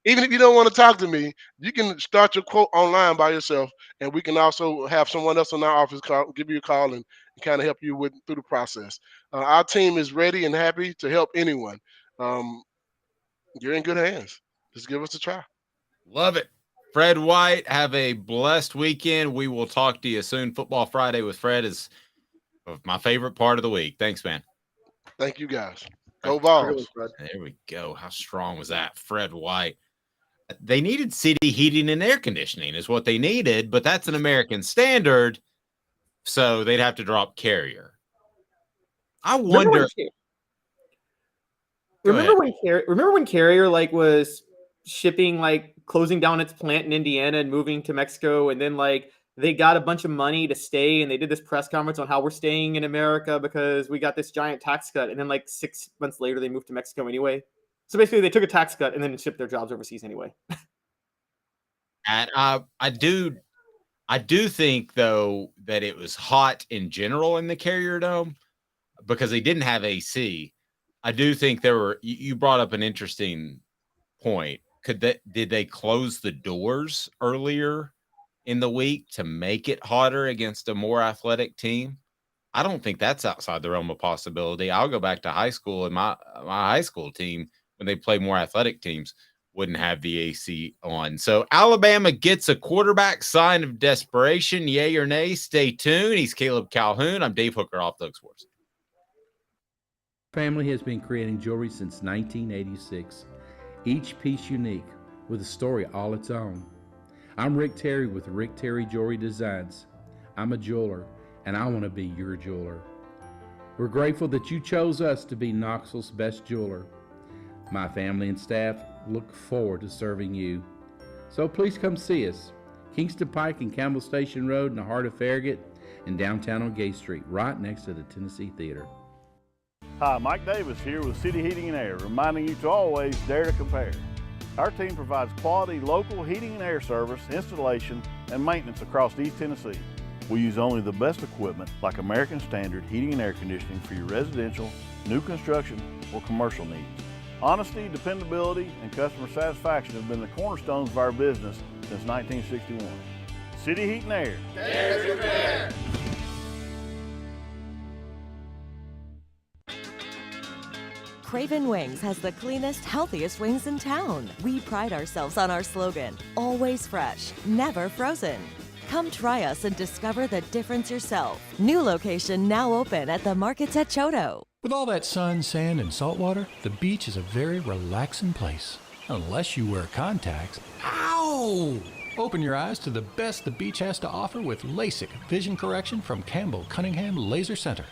even if you don't want to talk to me, you can start your quote online by yourself, and we can also have someone else in our office give you a call and kind of help you through the process. Our team is ready and happy to help anyone. You're in good hands. Just give us a try. Love it. Fred White, have a blessed weekend. We will talk to you soon. Football Friday with Fred is my favorite part of the week. Thanks, man. Thank you, guys. Go Vols. There we go. How strong was that? Fred White. They needed city heating and air conditioning is what they needed, but that's an American standard, so they'd have to drop Carrier. I wonder. Remember when Carrier was shipping, closing down its plant in Indiana and moving to Mexico, and then they got a bunch of money to stay, and they did this press conference on how we're staying in America because we got this giant tax cut. And then 6 months later, they moved to Mexico anyway. So basically they took a tax cut and then shipped their jobs overseas anyway. And I do think though that it was hot in general in the Carrier Dome because they didn't have AC. I do think you brought up an interesting point. Did they close the doors earlier in the week to make it hotter against a more athletic team? I don't think that's outside the realm of possibility. I'll go back to high school, and my high school team, when they play more athletic teams, wouldn't have the AC on. So Alabama gets a quarterback, sign of desperation, yay or nay. Stay tuned. He's Caleb Calhoun. I'm Dave Hooker, Off the Hook Sports. Family has been creating jewelry since 1986, each piece unique with a story all its own. I'm Rick Terry with Rick Terry Jewelry Designs. I'm a jeweler, and I want to be your jeweler. We're grateful that you chose us to be Knoxville's best jeweler. My family and staff look forward to serving you. So please come see us. Kingston Pike and Campbell Station Road in the heart of Farragut and downtown on Gay Street, right next to the Tennessee Theater. Hi, Mike Davis here with City Heating and Air, reminding you to always dare to compare. Our team provides quality local heating and air service, installation, and maintenance across East Tennessee. We use only the best equipment like American Standard heating and air conditioning for your residential, new construction, or commercial needs. Honesty, dependability, and customer satisfaction have been the cornerstones of our business since 1961. City Heat and Air. Dare to compare. Craven Wings has the cleanest, healthiest wings in town. We pride ourselves on our slogan, always fresh, never frozen. Come try us and discover the difference yourself. New location now open at the Markets at Choto. With all that sun, sand, and salt water, the beach is a very relaxing place. Unless you wear contacts. Ow! Open your eyes to the best the beach has to offer with LASIK vision correction from Campbell Cunningham Laser Center.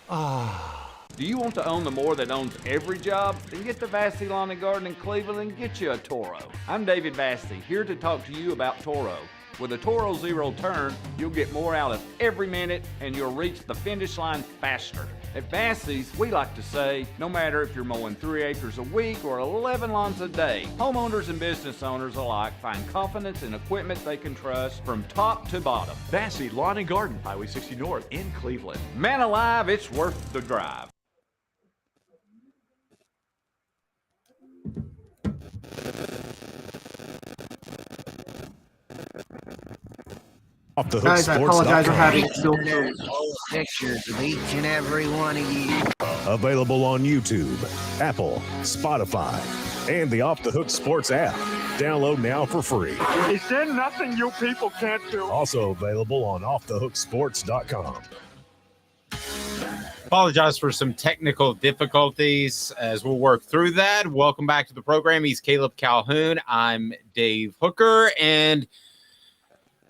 Ah. Do you want to own the more that owns every job? Then get to Vassey Lawn and Garden in Cleveland and get you a Toro. I'm David Vassey, here to talk to you about Toro. With a Toro Zero Turn, you'll get more out of every minute and you'll reach the finish line faster. At Vassey's, we like to say, no matter if you're mowing 3 acres a week or 11 lawns a day, homeowners and business owners alike find confidence in equipment they can trust from top to bottom. Vassey Lawn and Garden, Highway 60 North in Cleveland. Man alive, it's worth the drive. Off the Hook Guys, I apologize for having filter pictures of each and every one of you. Available on YouTube, Apple, Spotify, and the Off the Hook Sports app. Download now for free. Is there nothing you people can't do? Also available on offthehooksports.com. Apologize for some technical difficulties as we'll work through that. Welcome back to the program. He's Caleb Calhoun. I'm Dave Hooker, and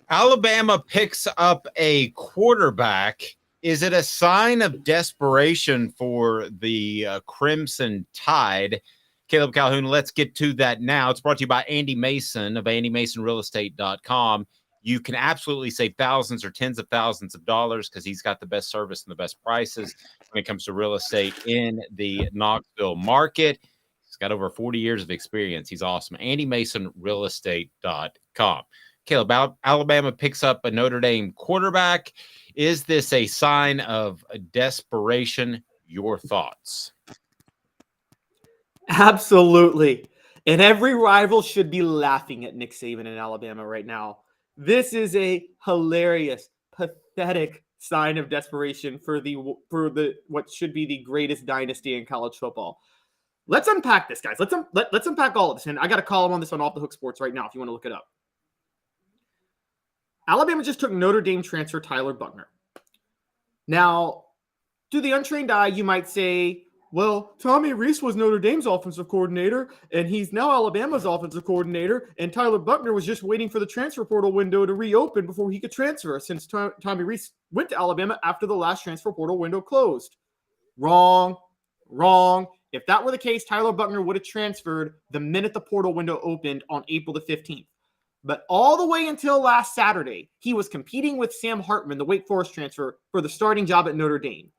Alabama picks up a quarterback. Is it a sign of desperation for the Crimson Tide? Caleb Calhoun, let's get to that now. It's brought to you by Andy Mason of AndyMasonRealEstate.com. You can absolutely save thousands or tens of thousands of dollars because he's got the best service and the best prices when it comes to real estate in the Knoxville market. He's got over 40 years of experience. He's awesome. AndyMasonRealEstate.com. Caleb, Alabama picks up a Notre Dame quarterback. Is this a sign of desperation? Your thoughts? Absolutely. And every rival should be laughing at Nick Saban in Alabama right now. This is a hilarious, pathetic sign of desperation for the what should be the greatest dynasty in college football. Let's unpack this, guys. Let's unpack all of this. And I got a column on this on Off the Hook Sports right now if you want to look it up. Alabama just took Notre Dame transfer Tyler Buckner. Now, to the untrained eye, you might say, well, Tommy Rees was Notre Dame's offensive coordinator, and he's now Alabama's offensive coordinator, and Tyler Buckner was just waiting for the transfer portal window to reopen before he could transfer since Tommy Rees went to Alabama after the last transfer portal window closed. Wrong. If that were the case, Tyler Buckner would have transferred the minute the portal window opened on April the 15th. But all the way until last Saturday, he was competing with Sam Hartman, the Wake Forest transfer, for the starting job at Notre Dame.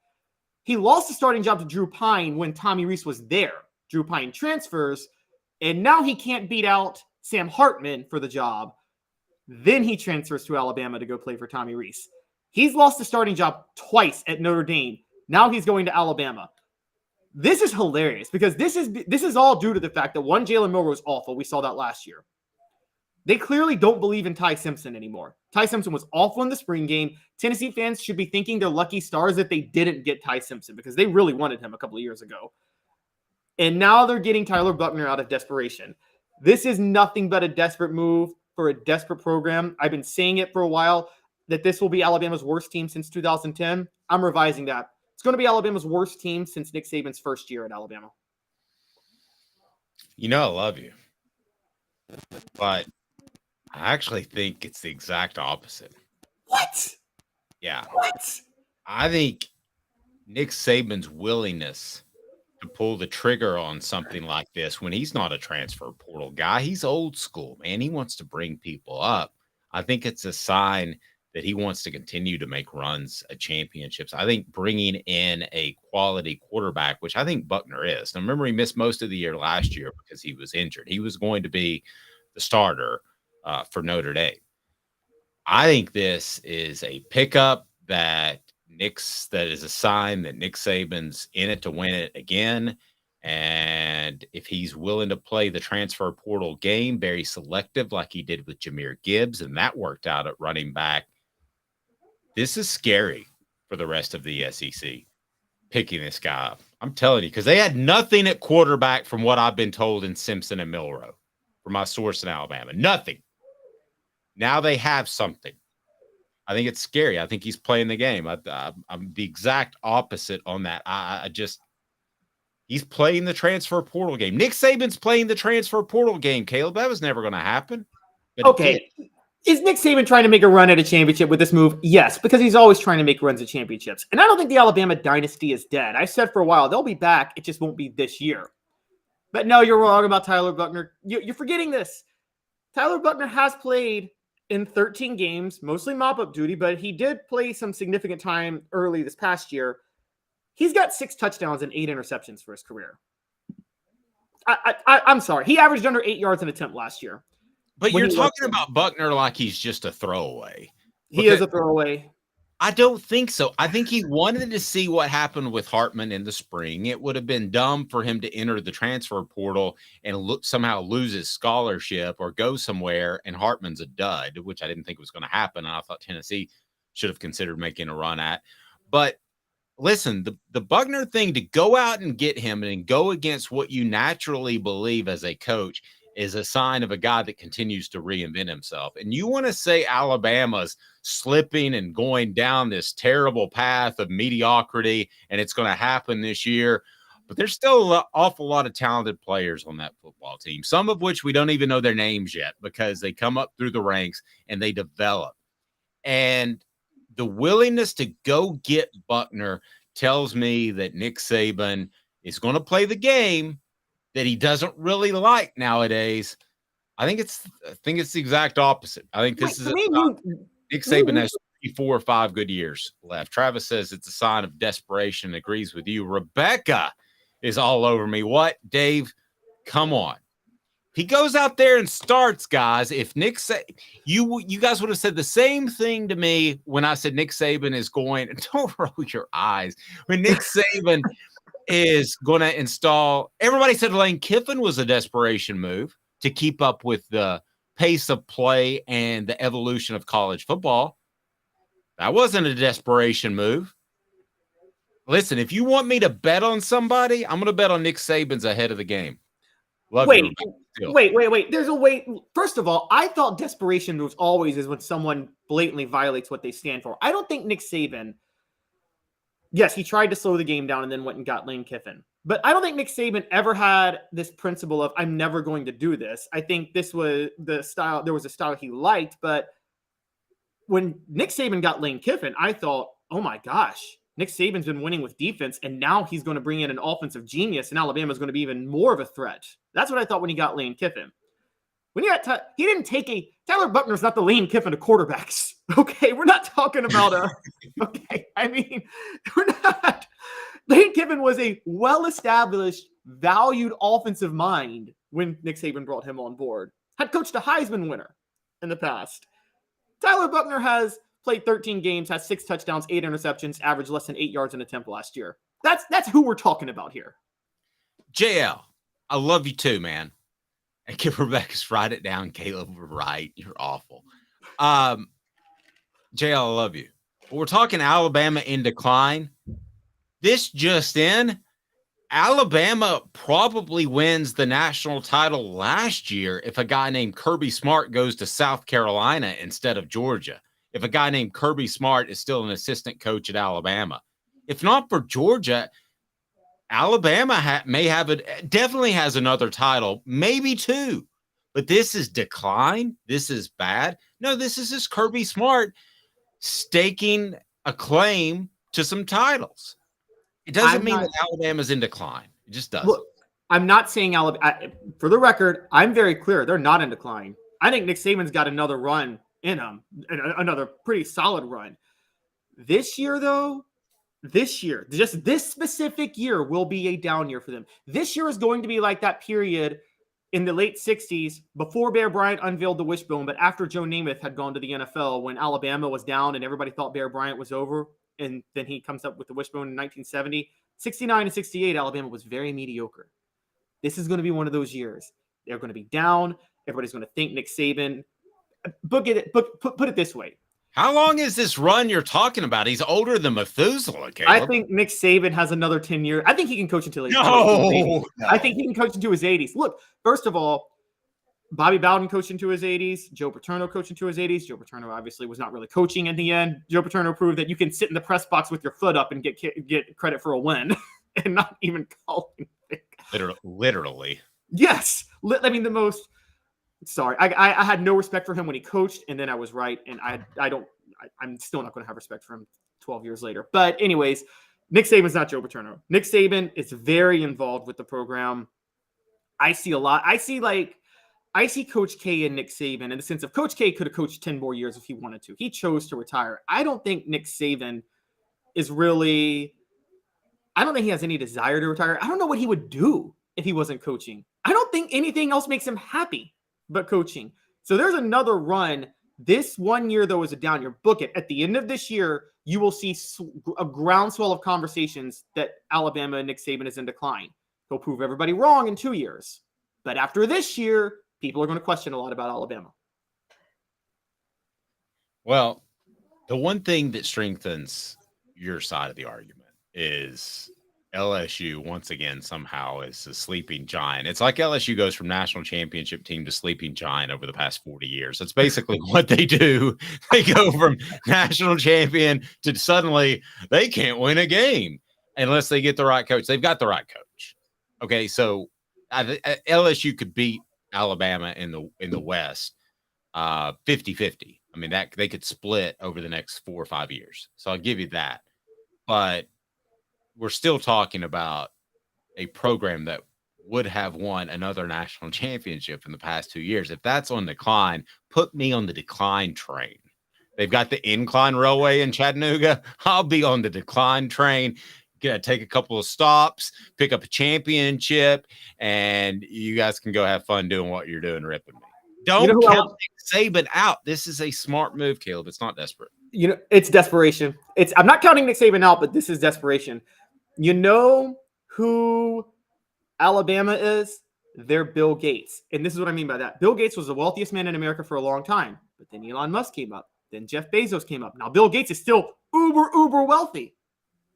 He lost the starting job to Drew Pine when Tommy Rees was there. Drew Pine transfers, and now he can't beat out Sam Hartman for the job. Then he transfers to Alabama to go play for Tommy Rees. He's lost the starting job twice at Notre Dame. Now he's going to Alabama. This is hilarious because this is all due to the fact that one, Jalen Milroe was awful. We saw that last year. They clearly don't believe in Ty Simpson anymore. Ty Simpson was awful in the spring game. Tennessee fans should be thinking they're lucky stars that they didn't get Ty Simpson because they really wanted him a couple of years ago. And now they're getting Tyler Buckner out of desperation. This is nothing but a desperate move for a desperate program. I've been saying it for a while that this will be Alabama's worst team since 2010. I'm revising that. It's going to be Alabama's worst team since Nick Saban's first year at Alabama. You know I love you. But I actually think it's the exact opposite. What? Yeah. What? I think Nick Saban's willingness to pull the trigger on something like this when he's not a transfer portal guy, he's old school, man. He wants to bring people up. I think it's a sign that he wants to continue to make runs at championships. I think bringing in a quality quarterback, which I think Buckner is. Now, remember, he missed most of the year last year because he was injured. He was going to be the starter for Notre Dame. I think this is a pickup that is a sign that Nick Saban's in it to win it again. And if he's willing to play the transfer portal game, very selective like he did with Jahmyr Gibbs, and that worked out at running back, this is scary for the rest of the SEC, picking this guy up. I'm telling you, because they had nothing at quarterback from what I've been told in Simpson and Milroe, from my source in Alabama. Nothing. Now they have something. I think it's scary. I think he's playing the game. I'm the exact opposite on that. He's playing the transfer portal game. Nick Saban's playing the transfer portal game, Caleb. That was never going to happen. Okay. Is Nick Saban trying to make a run at a championship with this move? Yes, because he's always trying to make runs at championships. And I don't think the Alabama dynasty is dead. I said for a while, they'll be back. It just won't be this year. But no, you're wrong about Tyler Buckner. You're forgetting this. Tyler Buckner has played in 13 games, mostly mop-up duty, but he did play some significant time early this past year. He's got 6 touchdowns and 8 interceptions for his career. I'm sorry. He averaged under 8 yards an attempt last year. But you're talking about Buckner like he's just a throwaway. He is a throwaway. I don't think so. I think he wanted to see what happened with Hartman in the spring. It would have been dumb for him to enter the transfer portal and somehow lose his scholarship or go somewhere, and Hartman's a dud, which I didn't think was going to happen. And I thought Tennessee should have considered making a run at. But listen, the Buckner thing, to go out and get him and go against what you naturally believe as a coach, is a sign of a guy that continues to reinvent himself. And you want to say Alabama's slipping and going down this terrible path of mediocrity, and it's going to happen this year. But there's still an awful lot of talented players on that football team, some of which we don't even know their names yet because they come up through the ranks and they develop. And the willingness to go get Buckner tells me that Nick Saban is going to play the game that he doesn't really like nowadays. I think it's the exact opposite. I think this is Nick Saban has 4 or 5 good years left. Travis says it's a sign of desperation. Agrees with you. Rebecca is all over me. What, Dave? Come on. He goes out there and starts, guys. If Nick you guys would have said the same thing to me when I said Nick Saban is going. Don't roll your eyes. When Nick Saban is going to install. Everybody said Lane Kiffin was a desperation move to keep up with the pace of play and the evolution of college football. That wasn't a desperation move. Listen, if you want me to bet on somebody, I'm going to bet on Nick Saban's ahead of the game. Wait. There's a way. First of all, I thought desperation moves always is when someone blatantly violates what they stand for. I don't think Nick Saban. Yes, he tried to slow the game down and then went and got Lane Kiffin. But I don't think Nick Saban ever had this principle of, I'm never going to do this. I think this was the style. There was a style he liked. But when Nick Saban got Lane Kiffin, I thought, oh my gosh, Nick Saban's been winning with defense. And now he's going to bring in an offensive genius. And Alabama's going to be even more of a threat. That's what I thought when he got Lane Kiffin. When he didn't take Tyler Buckner's not the Lane Kiffin of quarterbacks. Okay, we're not talking about okay, I mean, we're not. Lane Kiffin was a well-established, valued offensive mind when Nick Saban brought him on board. Had coached a Heisman winner in the past. Tyler Buckner has played 13 games, has 6 touchdowns, 8 interceptions, averaged less than 8 yards an attempt last year. That's who we're talking about here. JL, I love you too, man. And give Rebecca's write it down, Caleb. Right. You're awful. JL, I love you. But we're talking Alabama in decline. This just in, Alabama probably wins the national title last year if a guy named Kirby Smart goes to South Carolina instead of Georgia. If a guy named Kirby Smart is still an assistant coach at Alabama. If not for Georgia, Alabama definitely has another title, maybe 2. But this is decline. This is bad. No, this is just Kirby Smart staking a claim to some titles. It doesn't mean that Alabama's in decline. It just doesn't. Look, I'm not saying Alabama. For the record, I'm very clear. They're not in decline. I think Nick Saban's got another run in him, another pretty solid run. This year, though, just this specific year will be a down year for them. This year is going to be like that period in the late 60s before Bear Bryant unveiled the wishbone, but after Joe Namath had gone to the NFL when Alabama was down and everybody thought Bear Bryant was over. And then he comes up with the wishbone in 1970. 69 and 68, Alabama was very mediocre. This is going to be one of those years. They're going to be down. Everybody's going to think Nick Saban. Put it this way. How long is this run you're talking about? He's older than Methuselah, Caleb. I think Nick Saban has another 10 years. I think he can coach until he's No. I think he can coach into his 80s. Look, first of all, Bobby Bowden coached into his 80s. Joe Paterno coached into his 80s. Joe Paterno obviously was not really coaching in the end. Joe Paterno proved that you can sit in the press box with your foot up and get credit for a win and not even call anything. Literally. Yes. I mean, the most. Sorry, I had no respect for him when he coached, and then I was right, and I'm still not going to have respect for him 12 years later. But anyways, Nick Saban's not Joe Paterno. Nick Saban is very involved with the program. I see a lot. I see Coach K and Nick Saban in the sense of Coach K could have coached 10 more years if he wanted to. He chose to retire. I don't think Nick Saban is really – I don't think he has any desire to retire. I don't know what he would do if he wasn't coaching. I don't think anything else makes him happy but coaching. So there's another run. This 1 year, though, is a down year. Book it. At the end of this year, you will see a groundswell of conversations that Alabama and Nick Saban is in decline. He'll prove everybody wrong in 2 years. But after this year, people are going to question a lot about Alabama. Well, the one thing that strengthens your side of the argument is LSU, once again, somehow is a sleeping giant. It's like LSU goes from national championship team to sleeping giant over the past 40 years. That's basically what they do. They go from national champion to suddenly they can't win a game unless they get the right coach. They've got the right coach. Okay, so LSU could beat Alabama in the West 50-50. I mean, that they could split over the next 4 or 5 years. So I'll give you that. But we're still talking about a program that would have won another national championship in the past 2 years. If that's on decline, put me on the decline train. They've got the incline railway in Chattanooga. I'll be on the decline train. Gonna take a couple of stops, pick up a championship, and you guys can go have fun doing what you're doing, ripping me. Don't count Nick Saban out. This is a smart move, Caleb. It's not desperate. It's desperation. I'm not counting Nick Saban out, but this is desperation. You know who Alabama is? They're Bill Gates. And this is what I mean by that. Bill Gates was the wealthiest man in America for a long time. But then Elon Musk came up. Then Jeff Bezos came up. Now Bill Gates is still uber wealthy.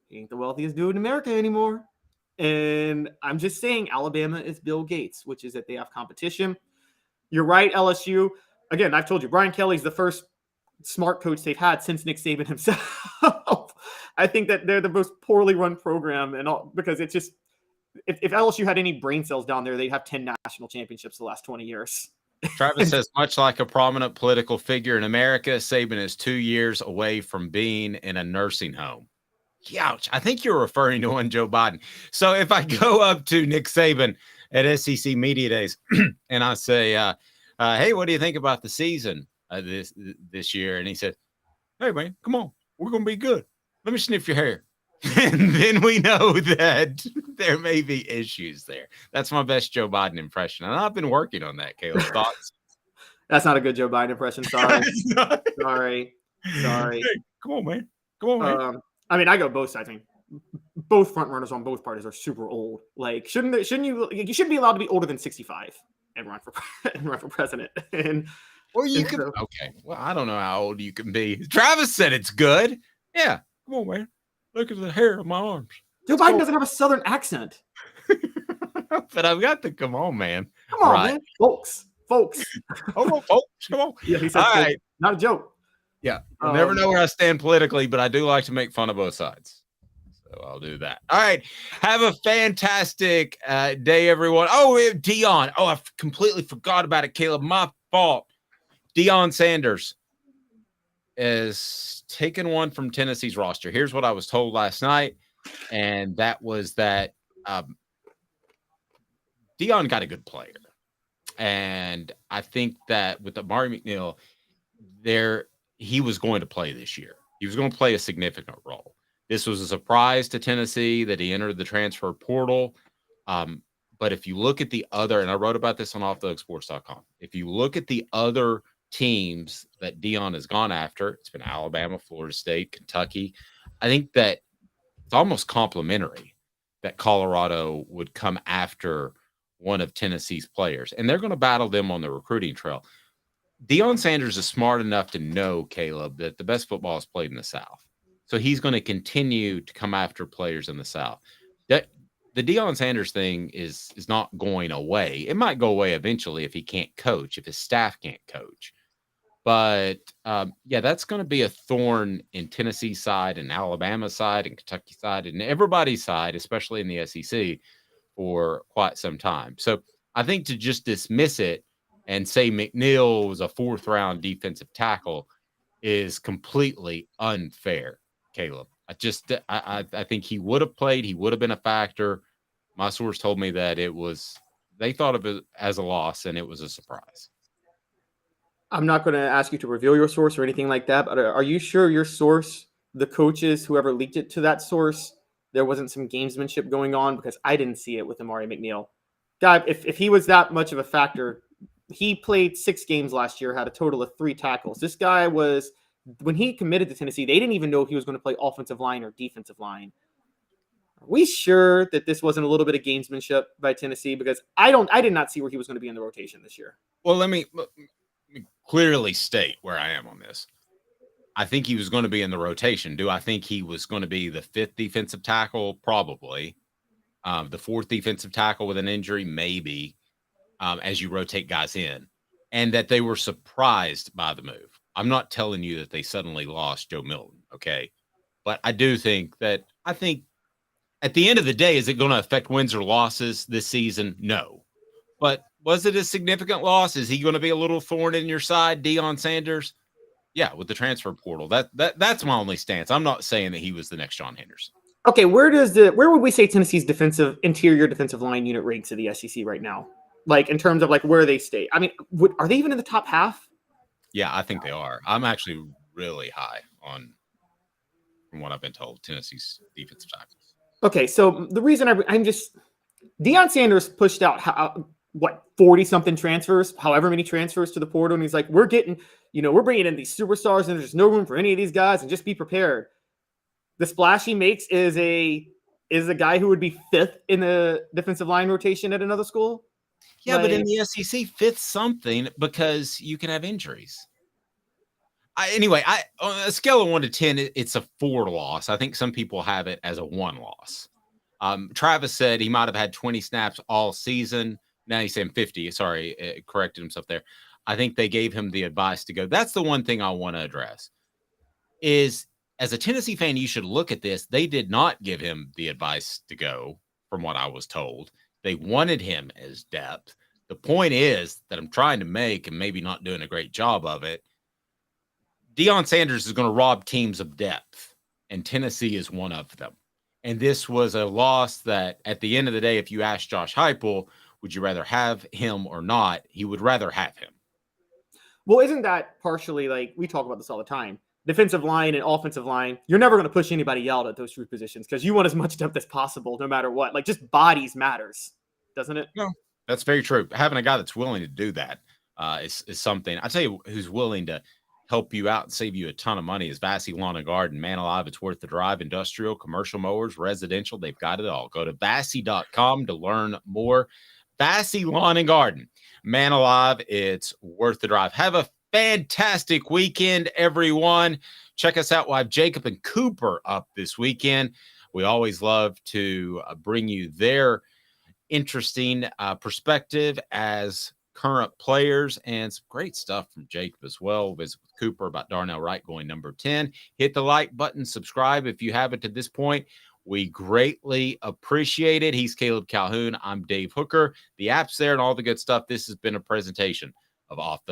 He ain't the wealthiest dude in America anymore. And I'm just saying Alabama is Bill Gates, which is that they have competition. You're right, LSU. Again, I've told you, Brian Kelly's the first smart coach they've had since Nick Saban himself. I think that they're the most poorly run program and all because it's just if LSU had any brain cells down there, they'd have 10 national championships the last 20 years. Travis says, much like a prominent political figure in America, Saban is 2 years away from being in a nursing home. Ouch. I think you're referring to one Joe Biden. So if I go up to Nick Saban at SEC Media Days and I say, hey, what do you think about the season this year? And he said, hey, man, come on. We're going to be good. Let me sniff your hair. And then we know that there may be issues there. That's my best Joe Biden impression. And I've been working on that, Caleb. Thoughts? That's not a good Joe Biden impression. Sorry. Sorry. Hey, come on, man. Come on, man. I mean, I go both sides. I mean, both front runners on both parties are super old. Like, shouldn't you be allowed to be older than 65 and run for president? And well, you can. Okay. Well, I don't know how old you can be. Travis said it's good. Yeah. Come on, man. Look at the hair on my arms. Joe Biden doesn't have a Southern accent. But I've got to come on, man. Come on, man. Folks. Oh, folks. Come on. Yeah, he said, all right. Not a joke. Yeah. I'll never know where I stand politically, but I do like to make fun of both sides. So I'll do that. All right. Have a fantastic day, everyone. Oh, Deion. Oh, I completely forgot about it, Caleb. My fault. Deion Sanders. is taking one from Tennessee's roster. Here's what I was told last night, and that was that Deion got a good player. And I think that with Amari McNeil, he was going to play this year. He was going to play a significant role. This was a surprise to Tennessee that he entered the transfer portal. But if you look at the other, and I wrote about this on offthehooksports.com, if you look at the other teams that Deion has gone after, it's been Alabama, Florida State, Kentucky. I think that it's almost complimentary that Colorado would come after one of Tennessee's players, and they're going to battle them on the recruiting trail. Deion Sanders is smart enough to know, Caleb, that the best football is played in the South. So he's going to continue to come after players in the South. The Deion Sanders thing is not going away. It might go away eventually if he can't coach, if his staff can't coach. But, that's going to be a thorn in Tennessee's side and Alabama's side and Kentucky's side and everybody's side, especially in the SEC, for quite some time. So I think to just dismiss it and say McNeil was a fourth-round defensive tackle is completely unfair, Caleb. I think he would have played. He would have been a factor. My source told me that they thought of it as a loss, and it was a surprise. I'm not going to ask you to reveal your source or anything like that, but are you sure your source, the coaches, whoever leaked it to that source, there wasn't some gamesmanship going on? Because I didn't see it with Amari McNeil. God, if he was that much of a factor, he played 6 games last year, had a total of 3 tackles. This guy was, when he committed to Tennessee, they didn't even know if he was going to play offensive line or defensive line. Are we sure that this wasn't a little bit of gamesmanship by Tennessee? Because I did not see where he was going to be in the rotation this year. Well, let me clearly state where I am on this. I think he was going to be in the rotation. Do I think he was going to be the 5th defensive tackle? Probably. The 4th defensive tackle with an injury? Maybe. As you rotate guys in. And that they were surprised by the move. I'm not telling you that they suddenly lost Joe Milton, okay? But I do think that at the end of the day, is it going to affect wins or losses this season? No. But was it a significant loss? Is he going to be a little thorn in your side, Deion Sanders? Yeah, with the transfer portal. That's my only stance. I'm not saying that he was the next John Henderson. Okay, where would we say Tennessee's interior defensive line unit ranks in the SEC right now? Like in terms of like where they stay. I mean, are they even in the top half? Yeah, I think they are. I'm actually really high from what I've been told, Tennessee's defensive tackles. Okay, so the reason I'm just Deion Sanders pushed out 40-something transfers, however many transfers to the portal, and he's like, we're bringing in these superstars, and there's no room for any of these guys, and just be prepared. The splash he makes is a guy who would be 5th in the defensive line rotation at another school. Yeah, but in the SEC, 5th something because you can have injuries. Anyway, on a scale of 1 to 10, it's a 4 loss. I think some people have it as a 1 loss. Travis said he might have had 20 snaps all season. Now he's saying 50. Sorry, corrected himself there. I think they gave him the advice to go. That's the one thing I want to address is, as a Tennessee fan, you should look at this. They did not give him the advice to go, from what I was told. They wanted him as depth. The point is that I'm trying to make, and maybe not doing a great job of it, Deion Sanders is going to rob teams of depth, and Tennessee is one of them. And this was a loss that, at the end of the day, if you ask Josh Heupel, would you rather have him or not, he would rather have him. Well, isn't that partially, like, we talk about this all the time, defensive line and offensive line, you're never going to push anybody out at those 3 positions because you want as much depth as possible no matter what. Like, just bodies matters, doesn't it? No, that's very true. Having a guy that's willing to do that is something. I tell you who's willing to help you out and save you a ton of money is Vassy Lawn and Garden. Man alive, it's worth the drive. Industrial, commercial mowers, residential, they've got it all. Go to Vassy.com to learn more. Vassy Lawn and Garden. Man alive, it's worth the drive. Have a fantastic weekend, everyone. Check us out. We'll have Jacob and Cooper up this weekend. We always love to bring you their interesting perspective as current players and some great stuff from Jacob as well. We'll visit with Cooper about Darnell Wright going number 10. Hit the like button, subscribe if you haven't to this point. We greatly appreciate it. He's Caleb Calhoun. I'm Dave Hooker. The app's there and all the good stuff. This has been a presentation of Off the